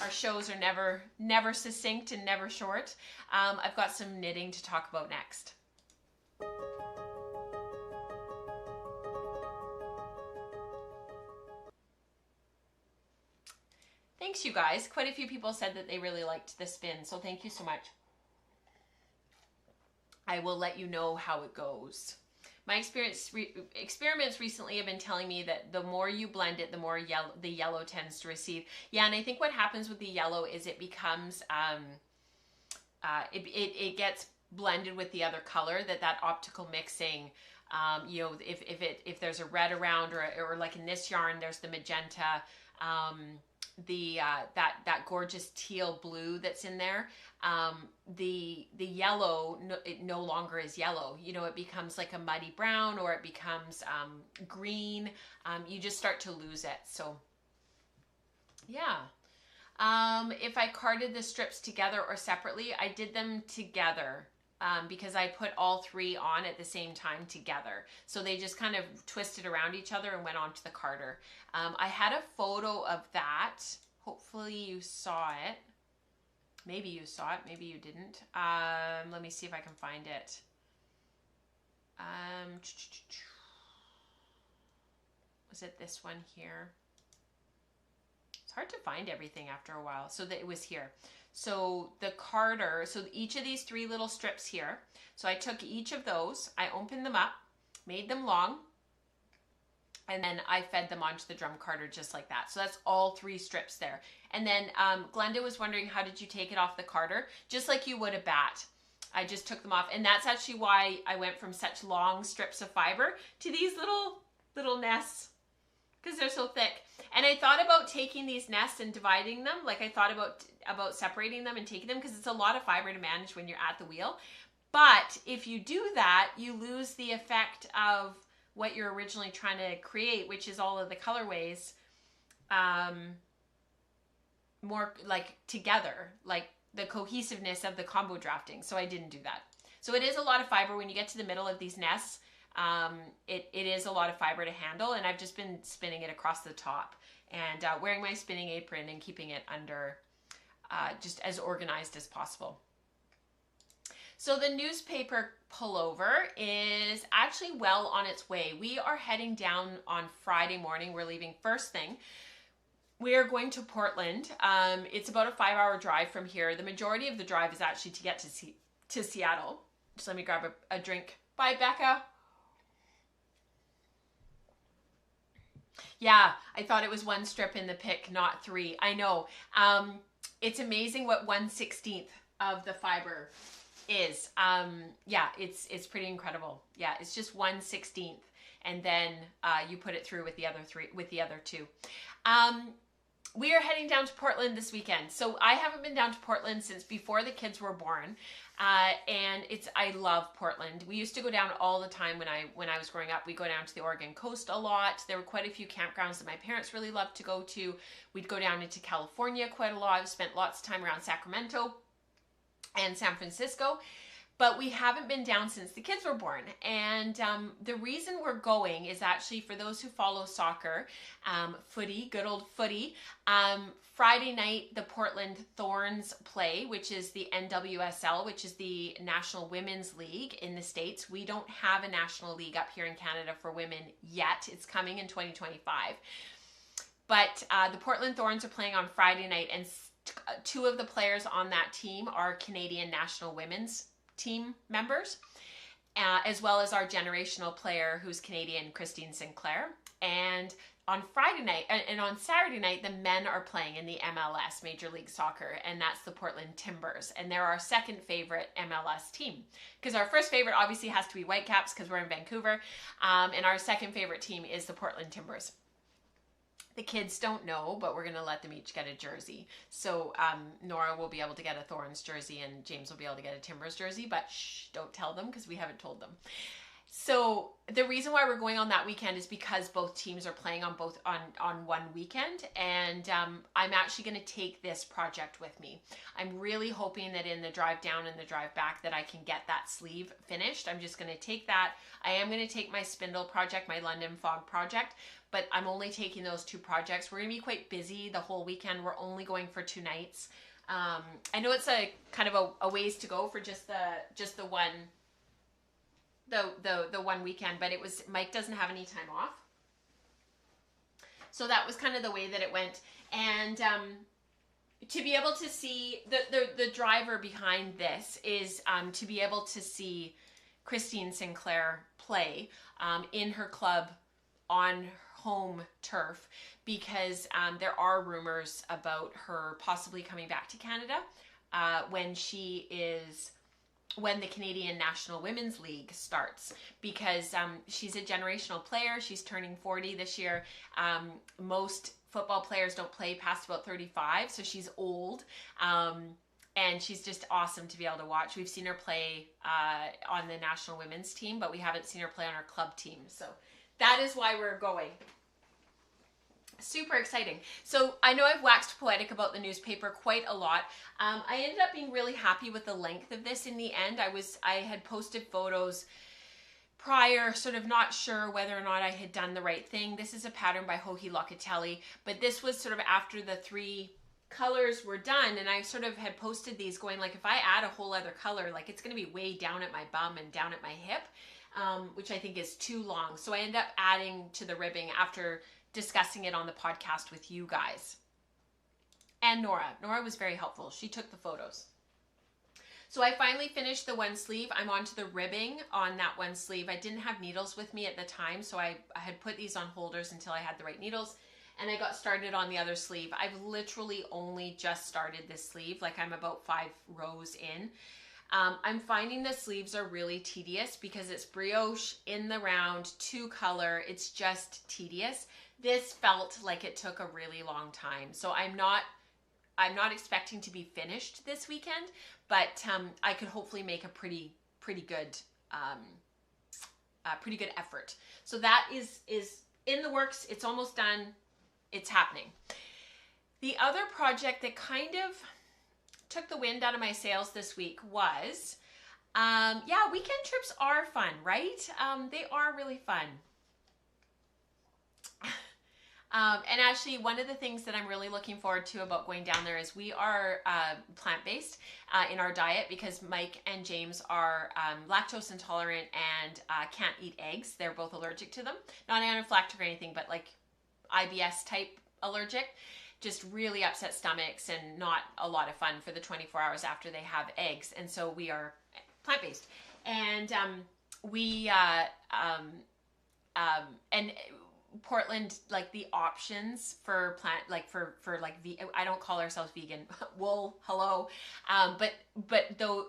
Our shows are never succinct and never short. I've got some knitting to talk about next. Thanks, you guys. Quite a few people said that they really liked the spin, so thank you so much. I will let you know how it goes. My experiments recently have been telling me that the more you blend it, the more the yellow tends to receive. Yeah, and I think what happens with the yellow is it becomes, it gets blended with the other color, that optical mixing, you know, if there's a red around or like in this yarn, there's the magenta, that gorgeous teal blue that's in there, the yellow, it no longer is yellow. You know, it becomes like a muddy brown or it becomes green. You just start to lose it. So yeah. If I carded the strips together or separately, I did them together. Because I put all 3 on at the same time together. So they just kind of twisted around each other and went onto the carder. I had a photo of that. Hopefully you saw it. Maybe you saw it, maybe you didn't. Let me see if I can find it. Was it this one here? It's hard to find everything after a while. So that it was here. So the carder, so each of these 3 little strips here. So I took each of those, I opened them up, made them long, and then I fed them onto the drum carder just like that. So that's all 3 strips there. And then Glenda was wondering, how did you take it off the carder? Just like you would a bat. I just took them off. And that's actually why I went from such long strips of fiber to these little nests, because they're so thick. And I thought about taking these nests and dividing them. Like I thought about separating them and taking them, because it's a lot of fiber to manage when you're at the wheel. But if you do that, you lose the effect of what you're originally trying to create, which is all of the colorways more like together, like the cohesiveness of the combo drafting. So I didn't do that. So it is a lot of fiber when you get to the middle of these nests. It is a lot of fiber to handle, and I've just been spinning it across the top and wearing my spinning apron and keeping it under just as organized as possible. So the newspaper pullover is actually well on its way. We are heading down on Friday morning. We're leaving first thing. We are going to Portland. It's about a 5-hour drive from here. The majority of the drive is actually to get to Seattle. Just let me grab a drink. Bye, Becca. Yeah, I thought it was one strip in the pick, not 3. I know. It's amazing what 1/16 of the fiber is. Yeah, it's pretty incredible. Yeah, it's just 1/16, and then you put it through with the other 2. We are heading down to Portland this weekend. So I haven't been down to Portland since before the kids were born. And I love Portland. We used to go down all the time when I was growing up. We go down to the Oregon coast a lot. There were quite a few campgrounds that my parents really loved to go to. We'd go down into California quite a lot. I've spent lots of time around Sacramento and San Francisco. But we haven't been down since the kids were born. And the reason we're going is actually for those who follow soccer, footy, good old footy. Friday night, the Portland Thorns play, which is the NWSL, which is the National Women's League in the States. We don't have a national league up here in Canada for women yet. It's coming in 2025. But the Portland Thorns are playing on Friday night, and 2 of the players on that team are Canadian National Women's team members, as well as our generational player who's Canadian, Christine Sinclair. And on Friday night and on Saturday night, the men are playing in the MLS, Major League Soccer, and that's the Portland Timbers. And they're our second favorite MLS team, because our first favorite obviously has to be Whitecaps because we're in Vancouver, and our second favorite team is the Portland Timbers. The kids don't know, but we're going to let them each get a jersey. So Nora will be able to get a Thorns jersey and James will be able to get a Timbers jersey, but shh, don't tell them because we haven't told them. So the reason why we're going on that weekend is because both teams are playing on one weekend, and I'm actually going to take this project with me. I'm really hoping that in the drive down and the drive back that I can get that sleeve finished. I'm just going to take that. I am going to take my Spindle project, my London Fog project, but I'm only taking those 2 projects. We're going to be quite busy the whole weekend. We're only going for 2 nights. I know it's a kind of a ways to go for just the one. The one weekend, but Mike doesn't have any time off, so that was kind of the way that it went. And to be able to see the driver behind this is to be able to see Christine Sinclair play in her club on home turf, because there are rumors about her possibly coming back to Canada when the Canadian National Women's League starts, because she's a generational player. She's turning 40 this year. Most football players don't play past about 35, so she's old. And she's just awesome to be able to watch. We've seen her play on the national women's team, but we haven't seen her play on our club team. So that is why we're going. Super exciting. So I know I've waxed poetic about the newspaper quite a lot. I ended up being really happy with the length of this in the end. I had posted photos prior, sort of not sure whether or not I had done the right thing. This is a pattern by Joji Locatelli, but this was sort of after the 3 colors were done, and I sort of had posted these going like, if I add a whole other color, like it's going to be way down at my bum and down at my hip, which I think is too long. So I ended up adding to the ribbing after discussing it on the podcast with you guys. And Nora was very helpful. She took the photos. So I finally finished the one sleeve. I'm onto the ribbing on that one sleeve. I didn't have needles with me at the time, so I had put these on holders until I had the right needles, and I got started on the other sleeve. I've literally only just started this sleeve, like I'm about 5 rows in. I'm finding the sleeves are really tedious because it's brioche in the round, 2 color. It's just tedious. This felt like it took a really long time. So I'm not expecting to be finished this weekend, but I could hopefully make a pretty good effort. So that is in the works. It's almost done. It's happening. The other project that kind of took the wind out of my sails this week was, weekend trips are fun, right? They are really fun. And actually, one of the things that I'm really looking forward to about going down there is we are plant-based in our diet, because Mike and James are lactose intolerant and can't eat eggs. They're both allergic to them. Not anaphylactic or anything, but like IBS type allergic just really upset stomachs and not a lot of fun for the 24 hours after they have eggs. And so we are plant-based. And and Portland, like the options for plant, like for like I don't call ourselves vegan. Wool, hello. But though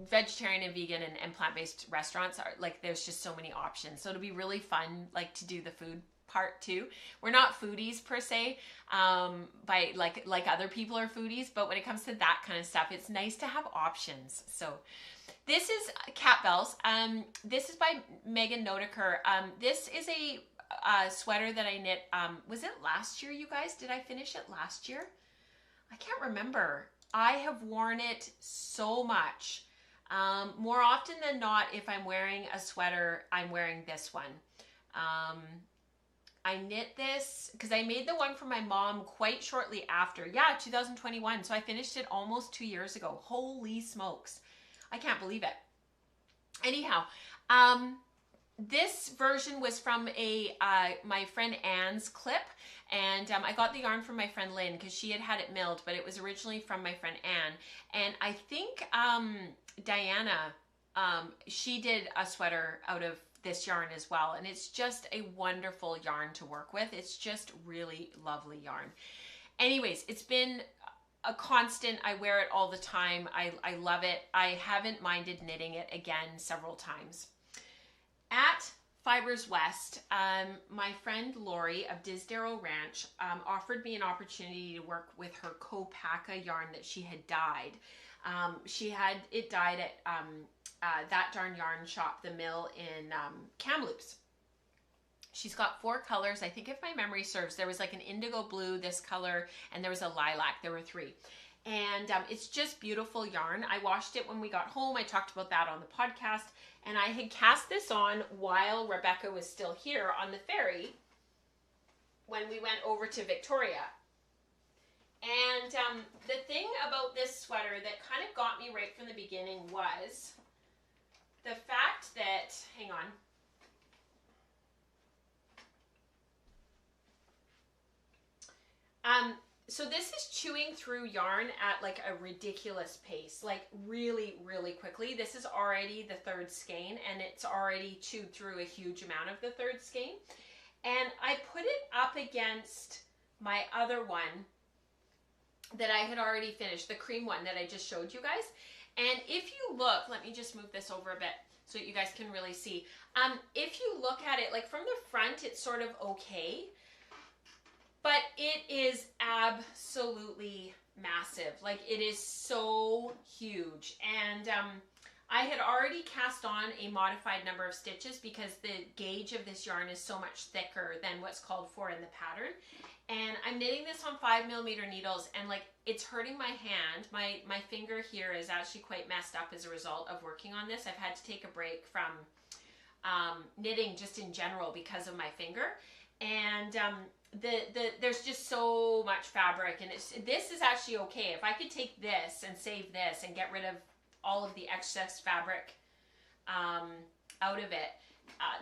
vegetarian and vegan and plant-based restaurants are like, there's just so many options. So it'll be really fun, like to do the food part too. We're not foodies per se, by like other people are foodies, but when it comes to that kind of stuff, it's nice to have options. So this is Catbells. This is by Megan Notiker. This is a sweater that I knit. Was it last year, you guys? Did I finish it last year? I can't remember. I have worn it so much. More often than not, if I'm wearing a sweater, I'm wearing this one. I knit this because I made the one for my mom quite shortly after. Yeah, 2021. So I finished it almost 2 years ago. Holy smokes. I can't believe it. Anyhow, this version was from my friend Anne's clip, and I got the yarn from my friend Lynn because she had it milled, but it was originally from my friend Anne. And I think Diana, she did a sweater out of this yarn as well, and it's just a wonderful yarn to work with. It's just really lovely yarn. Anyways, it's been a constant. I wear it all the time. I love it. I haven't minded knitting it again several times. At Fibers West, my friend Lori of Disdarrow Ranch offered me an opportunity to work with her Kopaka yarn that she had dyed. She had it dyed at That Darn Yarn Shop, the mill in Kamloops. She's got 4 colors. I think if my memory serves, there was like an indigo blue, this color, and there was a lilac. There were 3. And it's just beautiful yarn. I washed it when we got home. I talked about that on the podcast. And I had cast this on while Rebecca was still here on the ferry when we went over to Victoria. And the thing about this sweater that kind of got me right from the beginning was the fact that, hang on. So this is chewing through yarn at like a ridiculous pace, like really, really quickly. This is already the 3rd skein, and it's already chewed through a huge amount of the 3rd skein. And I put it up against my other one that I had already finished, the cream one that I just showed you guys. And if you look, let me just move this over a bit so that you guys can really see. If you look at it, like from the front, it's sort of okay. But it is absolutely massive. Like, it is so huge. And I had already cast on a modified number of stitches because the gauge of this yarn is so much thicker than what's called for in the pattern. And I'm knitting this on 5mm needles, and like, it's hurting my hand. My finger here is actually quite messed up as a result of working on this. I've had to take a break from knitting just in general because of my finger. And there's just so much fabric, and this is actually okay. If I could take this and save this and get rid of all of the excess fabric out of it,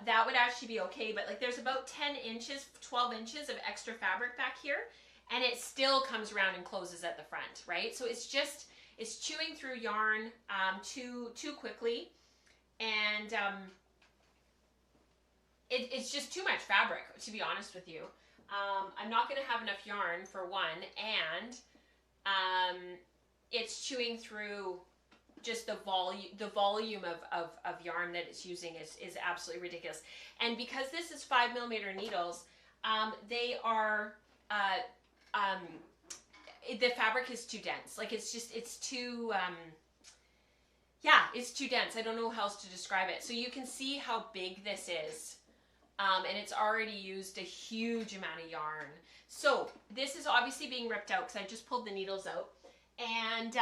that would actually be okay. But like, there's about 10 inches, 12 inches of extra fabric back here, and it still comes around and closes at the front, right? So it's chewing through yarn too quickly, and it's just too much fabric, to be honest with you. I'm not going to have enough yarn for one, and it's chewing through just the volume of yarn that it's using is absolutely ridiculous. And because this is 5mm needles, they are the fabric is too dense. Like, it's too yeah, it's too dense. I don't know how else to describe it. So you can see how big this is. And it's already used a huge amount of yarn. So this is obviously being ripped out because I just pulled the needles out. And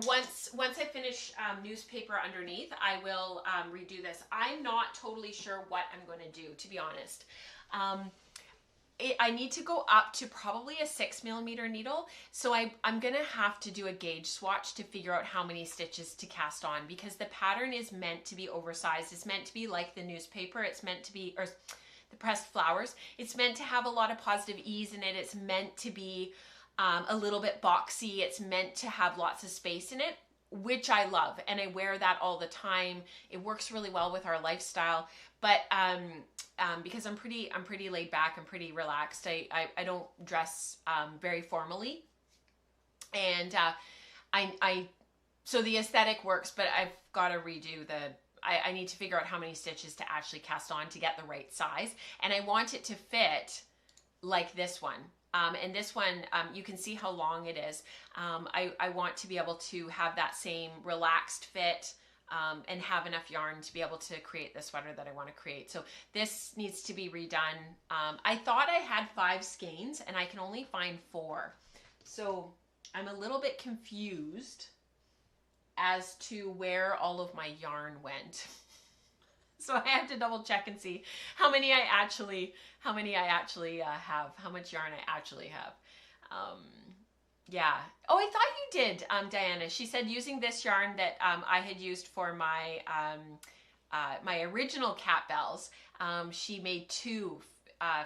once I finish newspaper underneath, I will redo this. I'm not totally sure what I'm going to do, to be honest. I need to go up to probably a 6mm needle. So I'm going to have to do a gauge swatch to figure out how many stitches to cast on, because the pattern is meant to be oversized. It's meant to be like the newspaper. It's meant to be, or pressed flowers. It's meant to have a lot of positive ease in it. It's meant to be a little bit boxy. It's meant to have lots of space in it, which I love, and I wear that all the time. It works really well with our lifestyle, but because I'm pretty laid back, I'm pretty relaxed. I don't dress very formally, and so the aesthetic works, but I've got to redo I need to figure out how many stitches to actually cast on to get the right size, and I want it to fit like this one. And this one, you can see how long it is. I want to be able to have that same relaxed fit and have enough yarn to be able to create the sweater that I want to create. So this needs to be redone. I thought I had 5 skeins and I can only find 4. So I'm a little bit confused as to where all of my yarn went. So I have to double check and see how many I actually have, how much yarn I actually have. Yeah. Oh, I thought you did, Diana. She said using this yarn that I had used for my my original Catbells. She made 2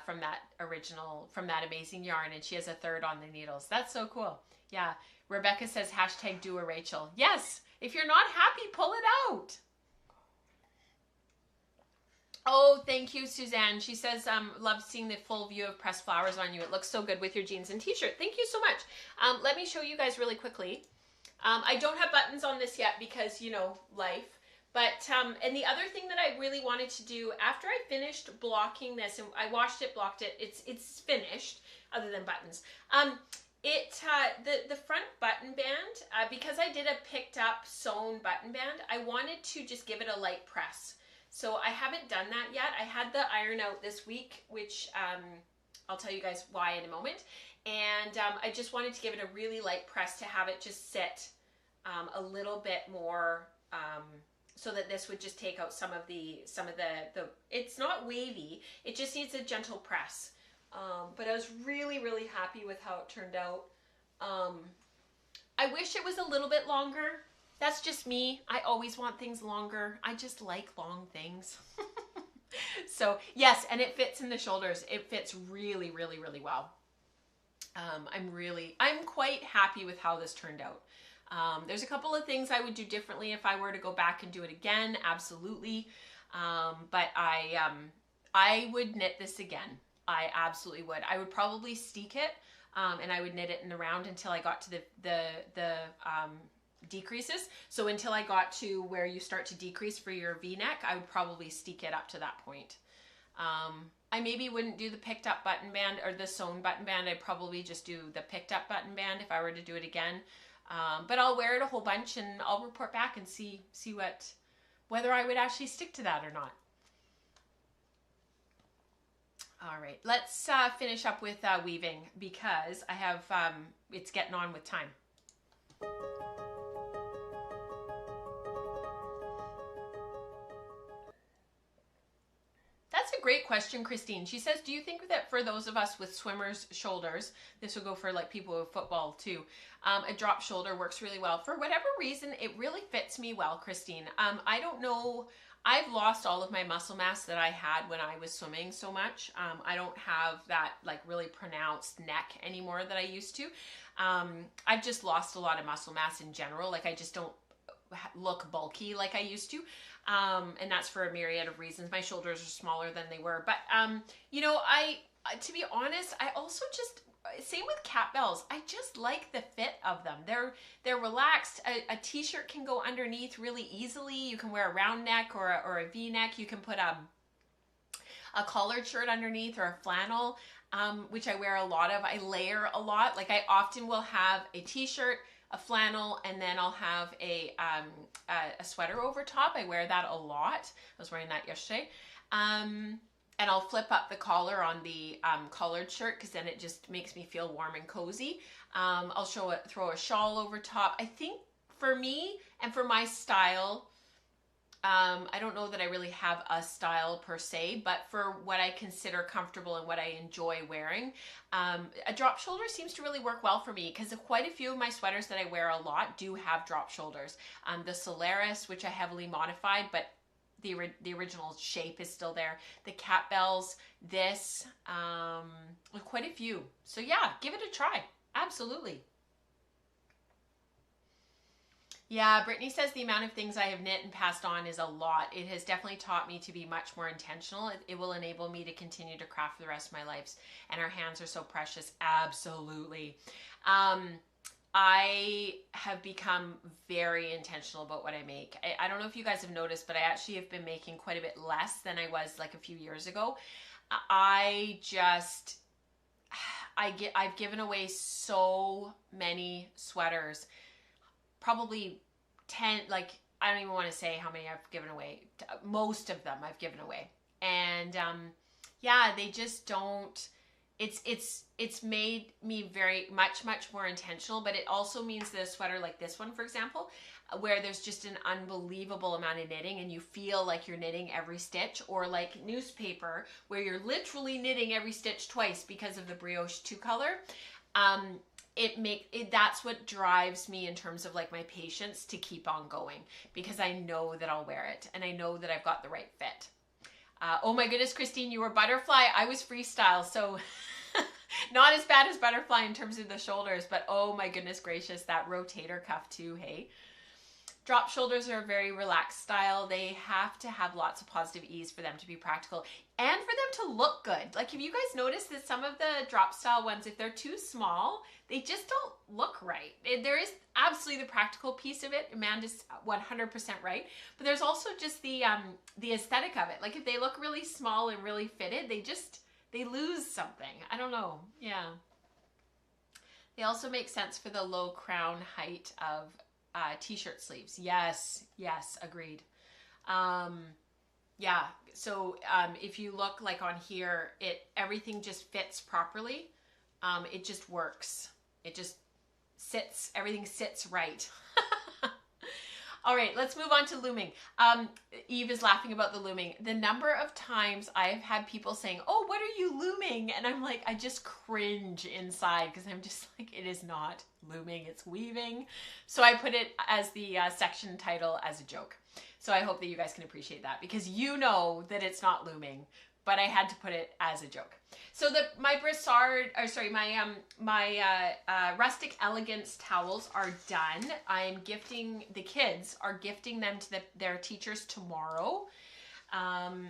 from that amazing yarn, and she has a 3rd on the needles. That's so cool. Yeah. Rebecca says hashtag do a Rachel. Yes. If you're not happy, pull it out. Oh, thank you, Suzanne. She says, love seeing the full view of pressed flowers on you. It looks so good with your jeans and t-shirt. Thank you so much. Let me show you guys really quickly. I don't have buttons on this yet because, you know, life. But, and the other thing that I really wanted to do after I finished blocking this, and I washed it, blocked it, it's finished, other than buttons. The front button band, because I did a picked up sewn button band, I wanted to just give it a light press. So I haven't done that yet. I had the iron out this week, which I'll tell you guys why in a moment. And I just wanted to give it a really light press to have it just sit a little bit more, so that this would just take out some of the it's not wavy, it just needs a gentle press. But I was really, really happy with how it turned out. I wish it was a little bit longer. That's just me. I always want things longer. I just like long things. So yes, and it fits in the shoulders. It fits really, really, really well. I'm quite happy with how this turned out. There's a couple of things I would do differently if I were to go back and do it again, absolutely. But I would knit this again. I absolutely would. I would probably steek it, and I would knit it in the round until I got to the decreases. So until I got to where you start to decrease for your V-neck, I would probably steek it up to that point. I maybe wouldn't do the picked up button band or the sewn button band. I'd probably just do the picked up button band if I were to do it again. But I'll wear it a whole bunch and I'll report back and see whether I would actually stick to that or not. All right, let's finish up with weaving because I have, it's getting on with time. That's a great question, Christine. She says, do you think that for those of us with swimmers' shoulders, this would go for like people with football too, a drop shoulder works really well? For whatever reason, it really fits me well, Christine. I don't know. I've lost all of my muscle mass that I had when I was swimming so much. I don't have that like really pronounced neck anymore that I used to. I've just lost a lot of muscle mass in general. Like I just don't look bulky like I used to. And that's for a myriad of reasons. My shoulders are smaller than they were. But, you know, to be honest, I also just, same with Catbells, I just like the fit of them. They're relaxed. A t-shirt can go underneath really easily. You can wear a round neck or a V-neck. You can put a collared shirt underneath or a flannel, which I wear a lot of. I layer a lot. Like I often will have a t-shirt, a flannel, and then I'll have a sweater over top. I wear that a lot. I was wearing that yesterday. And I'll flip up the collar on the collared shirt because then it just makes me feel warm and cozy. I'll throw a shawl over top. I think for me and for my style, I don't know that I really have a style per se, but for what I consider comfortable and what I enjoy wearing, a drop shoulder seems to really work well for me because quite a few of my sweaters that I wear a lot do have drop shoulders. The Solaris, which I heavily modified, but the original shape is still there. The Catbells, this, quite a few. So yeah, give it a try. Absolutely. Yeah, Brittany says the amount of things I have knit and passed on is a lot. It has definitely taught me to be much more intentional. It will enable me to continue to craft for the rest of my life. And our hands are so precious. Absolutely. I have become very intentional about what I make. I don't know if you guys have noticed, but I actually have been making quite a bit less than I was like a few years ago. I've given away so many sweaters. Probably 10, like, I don't even want to say how many I've given away. Most of them I've given away. And yeah, they just don't, it's made me very much more intentional, but it also means that a sweater like this one, for example, where there's just an unbelievable amount of knitting and you feel like you're knitting every stitch, or like newspaper where you're literally knitting every stitch twice because of the brioche 2 color. That's what drives me in terms of like my patience to keep on going, because I know that I'll wear it and I know that I've got the right fit. Oh my goodness, Christine, you were butterfly. I was freestyle, so not as bad as butterfly in terms of the shoulders, but oh my goodness gracious, that rotator cuff too, hey? Drop shoulders are a very relaxed style. They have to have lots of positive ease for them to be practical and for them to look good. Like, have you guys noticed that some of the drop style ones, if they're too small, they just don't look right? There is absolutely the practical piece of it. Amanda's 100% right. But there's also just the aesthetic of it. Like, if they look really small and really fitted, they lose something. I don't know. Yeah. They also make sense for the low crown height of t-shirt sleeves. Yes, agreed. Yeah, so if you look like on here, everything just fits properly. It just works. It just sits, everything sits right. All right, let's move on to looming. Eve is laughing about the looming. The number of times I've had people saying, oh, what are you looming? And I'm like, I just cringe inside because I'm just like, it is not looming, it's weaving. So I put it as the section title as a joke. So I hope that you guys can appreciate that, because you know that it's not looming, but I had to put it as a joke. So my rustic elegance towels are done. The kids are gifting them to their teachers tomorrow. And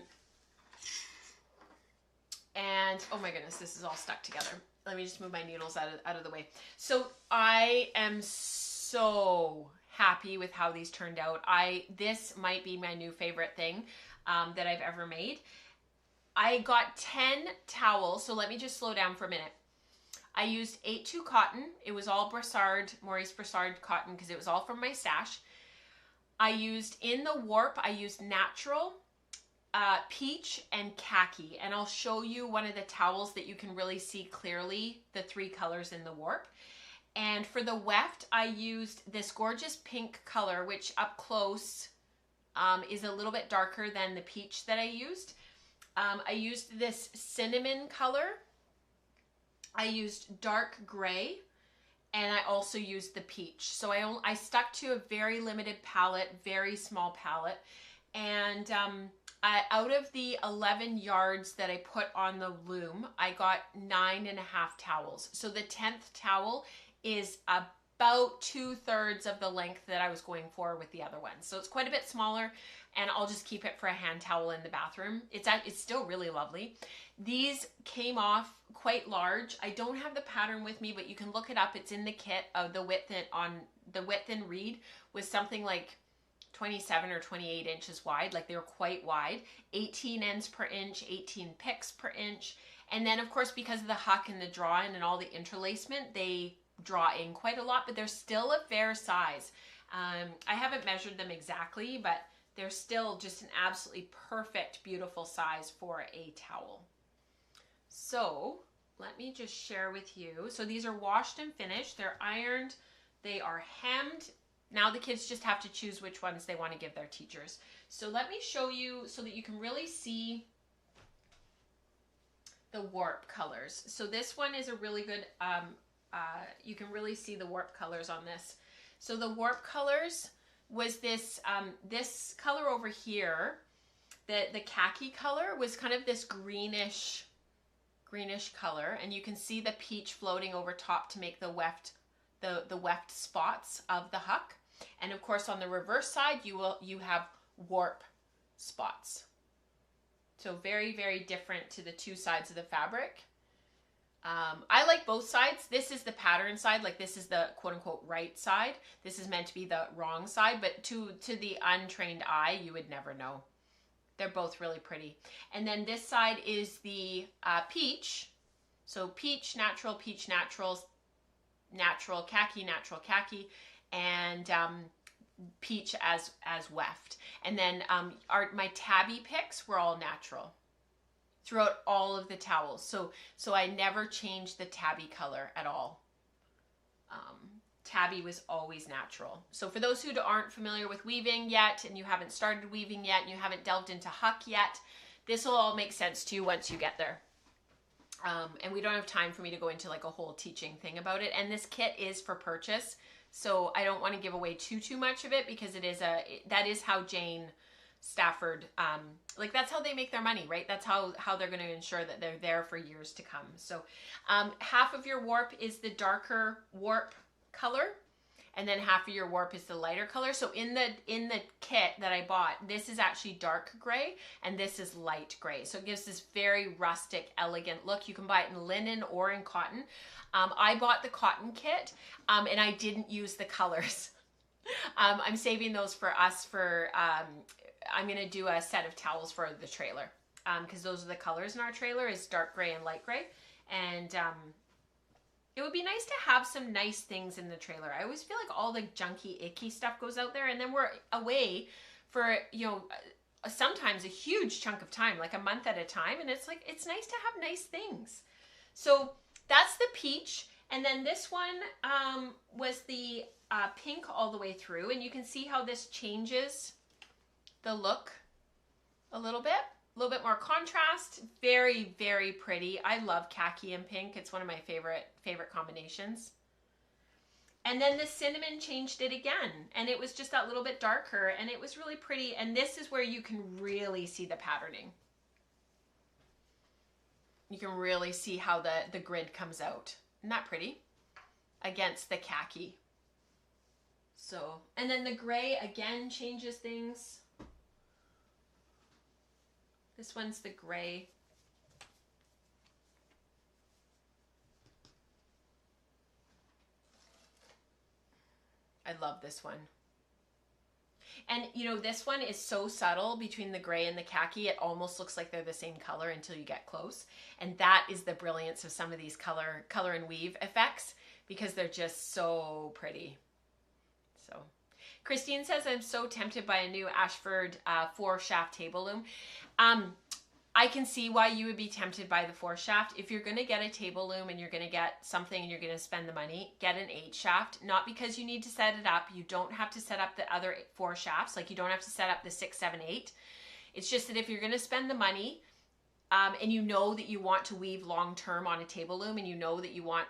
oh my goodness, this is all stuck together. Let me just move my needles out of the way. So I am so happy with how these turned out. This might be my new favorite thing that I've ever made. I got 10 towels, so let me just slow down for a minute. I used 8-2 cotton. It was all Maurice Broussard cotton, because it was all from my stash. I used, in the warp, I used natural, peach, and khaki. And I'll show you one of the towels that you can really see clearly the 3 colors in the warp. And for the weft, I used this gorgeous pink color, which up close is a little bit darker than the peach that I used. I used this cinnamon color. I used dark gray, and I also used the peach. So I stuck to a very limited palette, very small palette. And out of the 11 yards that I put on the loom, I got 9.5 towels. So the 10th towel is about 2/3 of the length that I was going for with the other ones. So it's quite a bit smaller, and I'll just keep it for a hand towel in the bathroom. It's still really lovely. These came off quite large. I don't have the pattern with me, but you can look it up. It's in the kit. The width and read was something like 27 or 28 inches wide. Like, they were quite wide. 18 ends per inch, 18 picks per inch. And then, of course, because of the Huck and the draw-in and all the interlacement, they draw in quite a lot, but they're still a fair size. I haven't measured them exactly, but they're still just an absolutely perfect, beautiful size for a towel. So let me just share with you. So these are washed and finished. They're ironed. They are hemmed. Now the kids just have to choose which ones they want to give their teachers. So let me show you so that you can really see the warp colors. So this one is a really good, you can really see the warp colors on this. So the warp colors was this, this color over here the khaki color was kind of this greenish color, and you can see the peach floating over top to make the weft spots of the Huck. And of course on the reverse side you have warp spots. So very, very different to the two sides of the fabric. I like both sides. This is the pattern side, like this is the quote unquote right side. This is meant to be the wrong side, but to the untrained eye, you would never know. They're both really pretty. And then this side is the peach. So peach, natural, natural khaki, and peach as weft. And then my tabby picks were all natural throughout all of the towels. So I never changed the tabby color at all. Tabby was always natural. So for those who aren't familiar with weaving yet, and you haven't started weaving yet, and you haven't delved into Huck yet, this will all make sense to you once you get there. And we don't have time for me to go into like a whole teaching thing about it. And this kit is for purchase, so I don't want to give away too much of it, because that is how Jane Stafford, like that's how they make their money, right? That's how they're going to ensure that they're there for years to come. So half of your warp is the darker warp color, and then half of your warp is the lighter color. So in the kit that I bought, this is actually dark gray and this is light gray. So it gives this very rustic, elegant look. You can buy it in linen or in cotton. I bought the cotton kit and I didn't use the colors. I'm saving those for us for, I'm going to do a set of towels for the trailer, because those are the colors in our trailer, is dark gray and light gray. And it would be nice to have some nice things in the trailer. I always feel like all the junky, icky stuff goes out there, and then we're away for, you know, sometimes a huge chunk of time, like a month at a time. And it's like, it's nice to have nice things. So that's the peach. And then this one was the pink all the way through. And you can see how this changes the look a little bit more contrast. Very, very pretty. I love khaki and pink. It's one of my favorite combinations. And then the cinnamon changed it again, and it was just that little bit darker, and it was really pretty. And this is where you can really see the patterning. You can really see how the grid comes out. Isn't that pretty? Against the khaki. So, and then the gray again changes things. This one's the gray. I love this one. And you know, this one is so subtle between the gray and the khaki, it almost looks like they're the same color until you get close. And that is the brilliance of some of these color and weave effects, because they're just so pretty. So Christine says, I'm so tempted by a new Ashford 4-shaft table loom. I can see why you would be tempted by the 4-shaft. If you're going to get a table loom and you're going to get something and you're going to spend the money, get an 8-shaft. Not because you need to set it up. You don't have to set up the other 4 shafts. Like you don't have to set up the 6, 7, 8. It's just that if you're going to spend the money and you know that you want to weave long term on a table loom, and you know that you want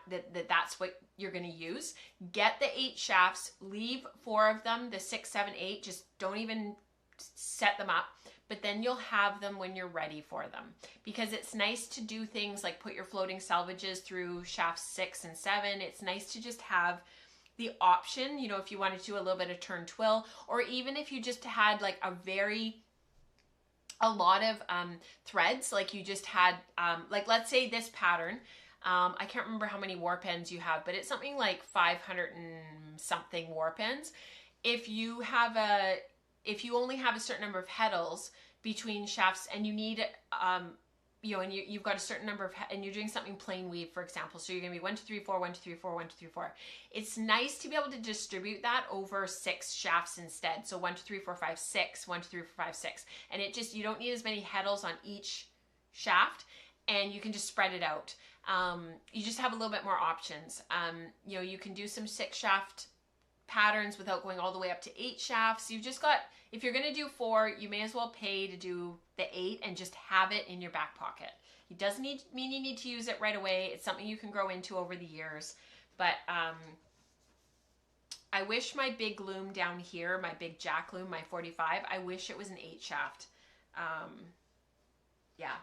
that's what you're going to use, get the 8 shafts, leave 4 of them, the 6, 7, 8, just don't even set them up. But then you'll have them when you're ready for them, because it's nice to do things like put your floating salvages through shafts 6 and 7. It's nice to just have the option, you know, if you wanted to do a little bit of turn twill, or even if you just had like a lot of threads, like you just had, like let's say this pattern, I can't remember how many warp ends you have, but it's something like 500 and something warp ends. If you only have a certain number of heddles between shafts, and you need, you know, and you've got a certain number of, and you're doing something plain weave, for example, so you're going to be 1, 2, 3, 4, 1, 2, 3, 4, 1, 2, 3, 4. It's nice to be able to distribute that over 6 shafts instead. So 1, 2, 3, 4, 5, 6, 1, 2, 3, 4, 5, 6. And it just, you don't need as many heddles on each shaft, and you can just spread it out. You just have a little bit more options. You know, you can do some 6-shaft patterns without going all the way up to 8 shafts. You've just got, if you're going to do 4, you may as well pay to do the 8 and just have it in your back pocket. It doesn't mean you need to use it right away. It's something you can grow into over the years. But I wish my big loom down here, my big jack loom, my 45, I wish it was an 8-shaft. Yeah,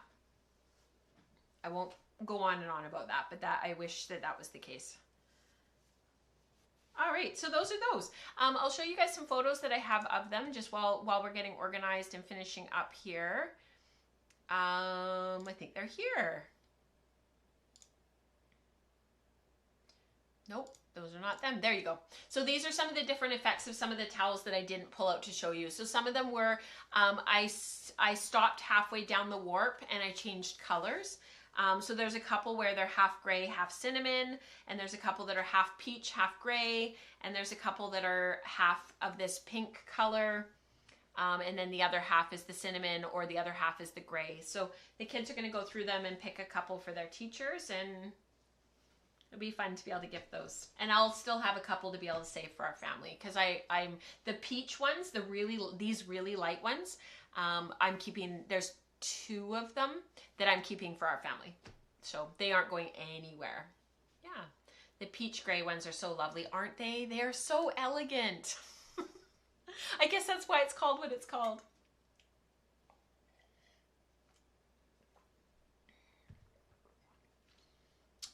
I won't go on and on about that, but that I wish that that was the case. All right, so those are those. I'll show you guys some photos that I have of them just while we're getting organized and finishing up here. I think they're here. Nope, those are not them. There you go. So these are some of the different effects of some of the towels that I didn't pull out to show you. So some of them were, I stopped halfway down the warp and I changed colors. So there's a couple where they're half gray, half cinnamon, and there's a couple that are half peach, half gray, and there's a couple that are half of this pink color, and then the other half is the cinnamon, or the other half is the gray. So the kids are going to go through them and pick a couple for their teachers, and it'll be fun to be able to gift those. And I'll still have a couple to be able to save for our family, because I'm the peach ones, these really light ones, I'm keeping. There's 2 of them that I'm keeping for our family, so they aren't going anywhere. Yeah, the peach gray ones are so lovely, aren't they? They are so elegant. I guess that's why it's called what it's called.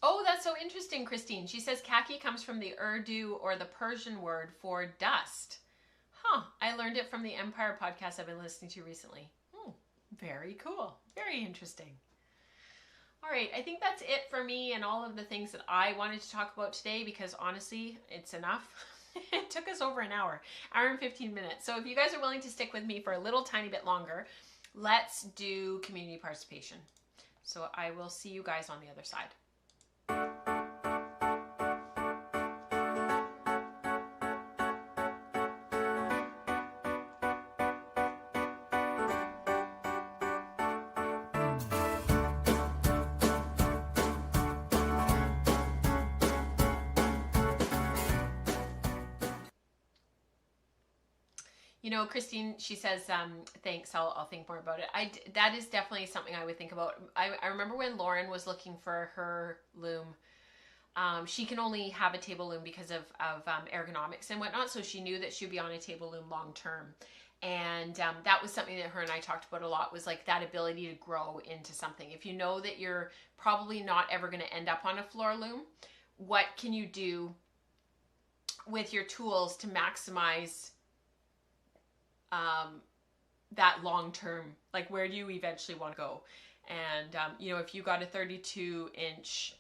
Oh, that's so interesting, Christine. She says khaki comes from the Urdu or the Persian word for dust. Huh, I learned it from the Empire podcast I've been listening to recently. Very cool. Very interesting. All right, I think that's it for me and all of the things that I wanted to talk about today, because honestly, it's enough. It took us over an hour and 15 minutes. So if you guys are willing to stick with me for a little tiny bit longer, let's do community participation. So I will see you guys on the other side. You know, Christine, she says, thanks, I'll think more about it. That is definitely something I would think about. I remember when Lauren was looking for her loom, she can only have a table loom because of ergonomics and whatnot, so she knew that she'd be on a table loom long term. And that was something that her and I talked about a lot, was like that ability to grow into something. If you know that you're probably not ever going to end up on a floor loom, what can you do with your tools to maximize that long term, like where do you eventually want to go? And you know, if you got a 32-inch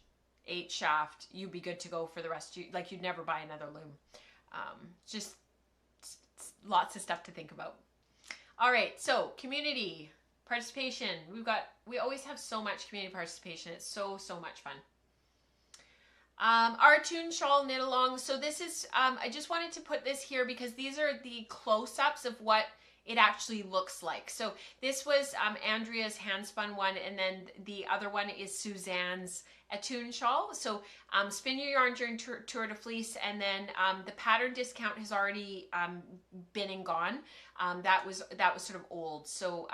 8 shaft, you'd be good to go for the rest of you. Like, you'd never buy another loom. Just lots of stuff to think about. All right, so community participation. We always have so much community participation. It's so much fun. Our Attune shawl knit along. So this is, I just wanted to put this here because these are the close-ups of what it actually looks like. So this was Andrea's hand spun one, and then the other one is Suzanne's Attune shawl. So spin your yarn during Tour de Fleece, and then the pattern discount has already been and gone. That was sort of old. So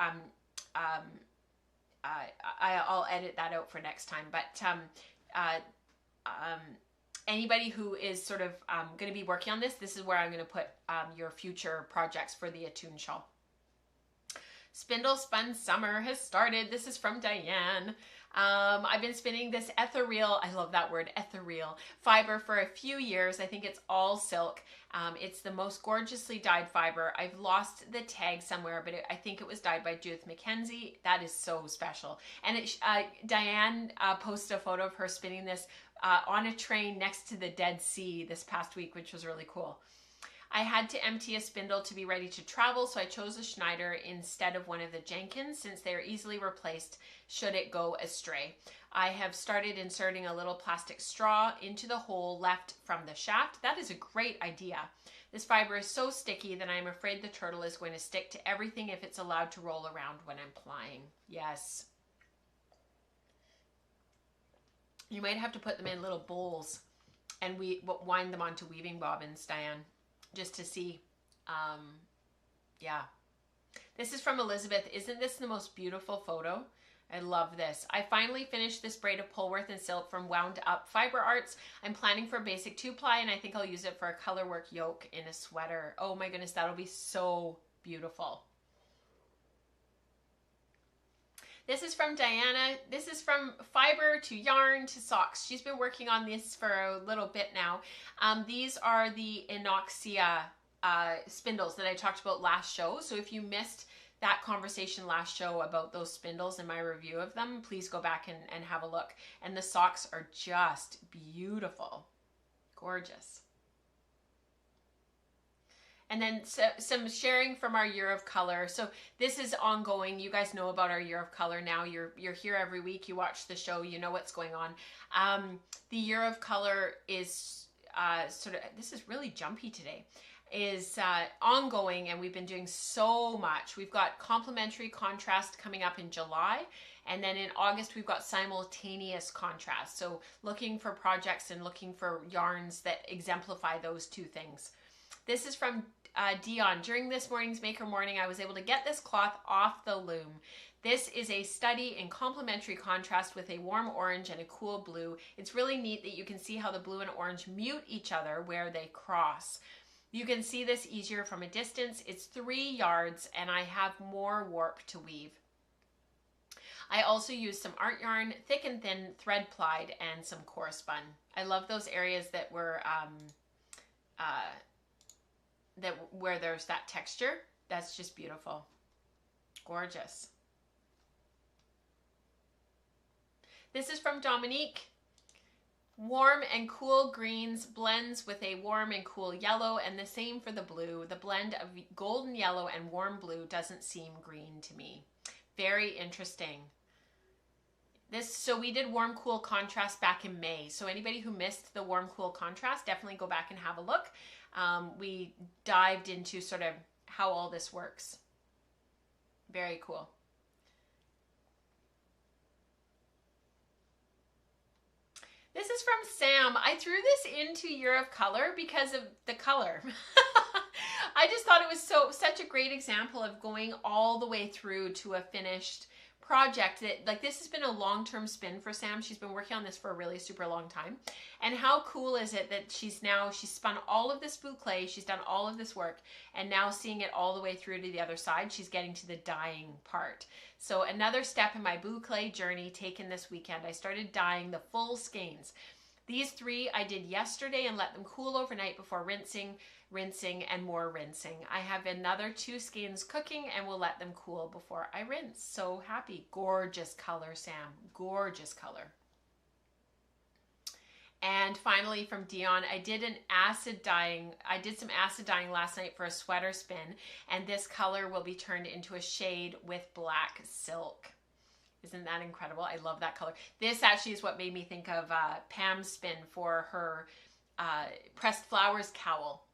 I'll edit that out for next time. But anybody who is sort of going to be working on this is where I'm going to put your future projects for the Attune shawl. Spindle Spun Summer has started. This is from Diane. I've been spinning this ethereal, I love that word, ethereal fiber for a few years. I think it's all silk. It's the most gorgeously dyed fiber. I've lost the tag somewhere, but I think it was dyed by Judith McKenzie. That is so special. And Diane posted a photo of her spinning this on a train next to the Dead Sea this past week, which was really cool. I had to empty a spindle to be ready to travel, so I chose a Schneider instead of one of the Jenkins, since they are easily replaced should it go astray. I have started inserting a little plastic straw into the hole left from the shaft. That is a great idea. This fiber is so sticky that I'm afraid the turtle is going to stick to everything if it's allowed to roll around when I'm plying. Yes. You might have to put them in little bowls and wind them onto weaving bobbins, Diane, just to see. Yeah. This is from Elizabeth. Isn't this the most beautiful photo? I love this. I finally finished this braid of Polworth and silk from Wound Up Fiber Arts. I'm planning for a basic 2-ply, and I think I'll use it for a colorwork yoke in a sweater. Oh my goodness, that'll be so beautiful. This is from Diana. This is from fiber to yarn to socks. She's been working on this for a little bit now. These are the Inoxia spindles that I talked about last show. So if you missed that conversation last show about those spindles and my review of them, please go back and have a look. And the socks are just beautiful. Gorgeous. And then some sharing from our year of color. So this is ongoing. You guys know about our year of color now. You're here every week. You watch the show. You know what's going on. The year of color is sort of, this is really jumpy today, is ongoing, and we've been doing so much. We've got complementary contrast coming up in July, and then in August we've got simultaneous contrast. So looking for projects and looking for yarns that exemplify those two things. This is from Dion. During this morning's Maker Morning, I was able to get this cloth off the loom. This is a study in complementary contrast with a warm orange and a cool blue. It's really neat that you can see how the blue and orange mute each other where they cross. You can see this easier from a distance. It's 3 yards and I have more warp to weave. I also used some art yarn, thick and thin, thread plied, and some core spun. I love those areas that were where there's that texture. That's just beautiful. Gorgeous. This is from Dominique. Warm and cool greens blends with a warm and cool yellow, and the same for the blue. The blend of golden yellow and warm blue doesn't seem green to me. Very interesting. So we did warm cool contrast back in May. So anybody who missed the warm cool contrast, definitely go back and have a look. We dived into sort of how all this works. Very cool. This is from Sam. I threw this into Year of Color because of the color. I just thought it was such a great example of going all the way through to a finished project. That, like, this has been a long-term spin for Sam. She's been working on this for a really super long time. And how cool is it that she's spun all of this boucle, she's done all of this work, and now seeing it all the way through to the other side, she's getting to the dyeing part. So another step in my boucle journey taken this weekend. I started dyeing the full skeins. These 3 I did yesterday and let them cool overnight before rinsing, and more rinsing. I have another 2 skeins cooking and will let them cool before I rinse. So happy. Gorgeous color, Sam. Gorgeous color. And finally from Dion, I did some acid dyeing last night for a sweater spin, and this color will be turned into a shade with black silk. Isn't that incredible? I love that color. This actually is what made me think of Pam's spin for her pressed flowers cowl.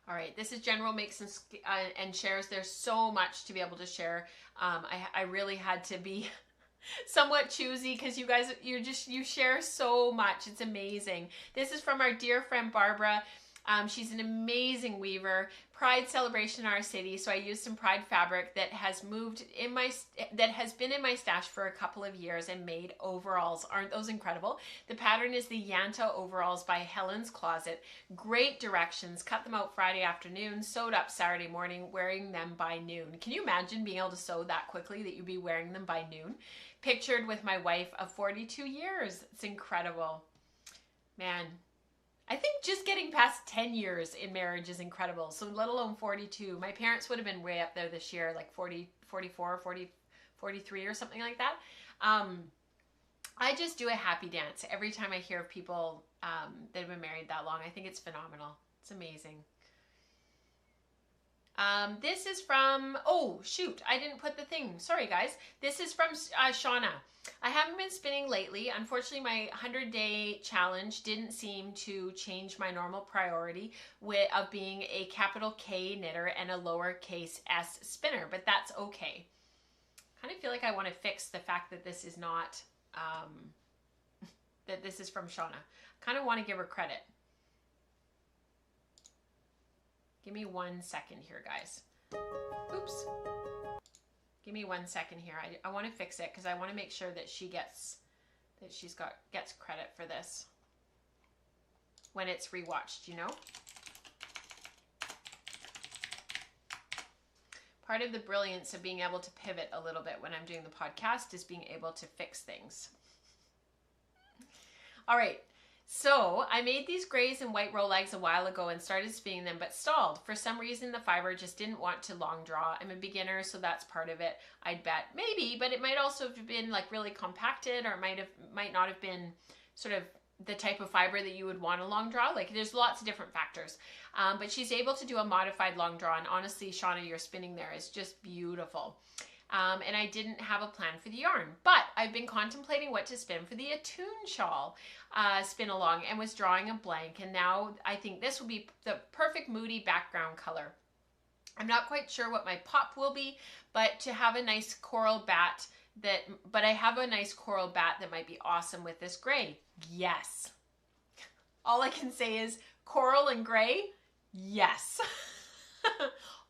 All right, this is General Makes and Shares. There's so much to be able to share. I really had to be somewhat choosy because you guys, you share so much. It's amazing. This is from our dear friend Barbara. She's an amazing weaver. Pride celebration in our city. So I used some Pride fabric that has been in my stash for a couple of years and made overalls. Aren't those incredible? The pattern is the Yanta overalls by Helen's Closet. Great directions. Cut them out Friday afternoon, sewed up Saturday morning, wearing them by noon. Can you imagine being able to sew that quickly that you'd be wearing them by noon? Pictured with my wife of 42 years. It's incredible. Man, I think just getting past 10 years in marriage is incredible. So let alone 42. My parents would have been way up there this year, like 40, 44, 40, 43 or something like that. I just do a happy dance every time I hear of people that have been married that long. I think it's phenomenal. It's amazing. This is from, oh shoot, I didn't put the thing. Sorry guys. This is from Shauna. I haven't been spinning lately. Unfortunately, my 100-day challenge didn't seem to change my normal priority of being a capital K knitter and a lowercase s spinner, but that's okay. I kind of feel like I want to fix the fact that this is not, that this is from Shauna. I kind of want to give her credit. Give me 1 second here, guys. Oops. Give me 1 second here. I want to fix it because I want to make sure that she gets credit for this. when it's rewatched, you know? Part of the brilliance of being able to pivot a little bit when I'm doing the podcast is being able to fix things. All right, so I made these grays and white roll legs a while ago and started spinning them, but stalled. For some reason, the fiber just didn't want to long draw. I'm a beginner, so that's part of it, I'd bet. Maybe, but it might also have been like really compacted, or it might not have been sort of the type of fiber that you would want a long draw. Like there's lots of different factors. But she's able to do a modified long draw, and honestly, Shauna, your spinning there is just beautiful. And I didn't have a plan for the yarn, but I've been contemplating what to spin for the Attune shawl spin along, and was drawing a blank, and now I think this will be the perfect moody background color. I'm not quite sure what my pop will be, but to have a nice coral bat I have a nice coral bat that might be awesome with this gray. Yes. All I can say is coral and gray, yes.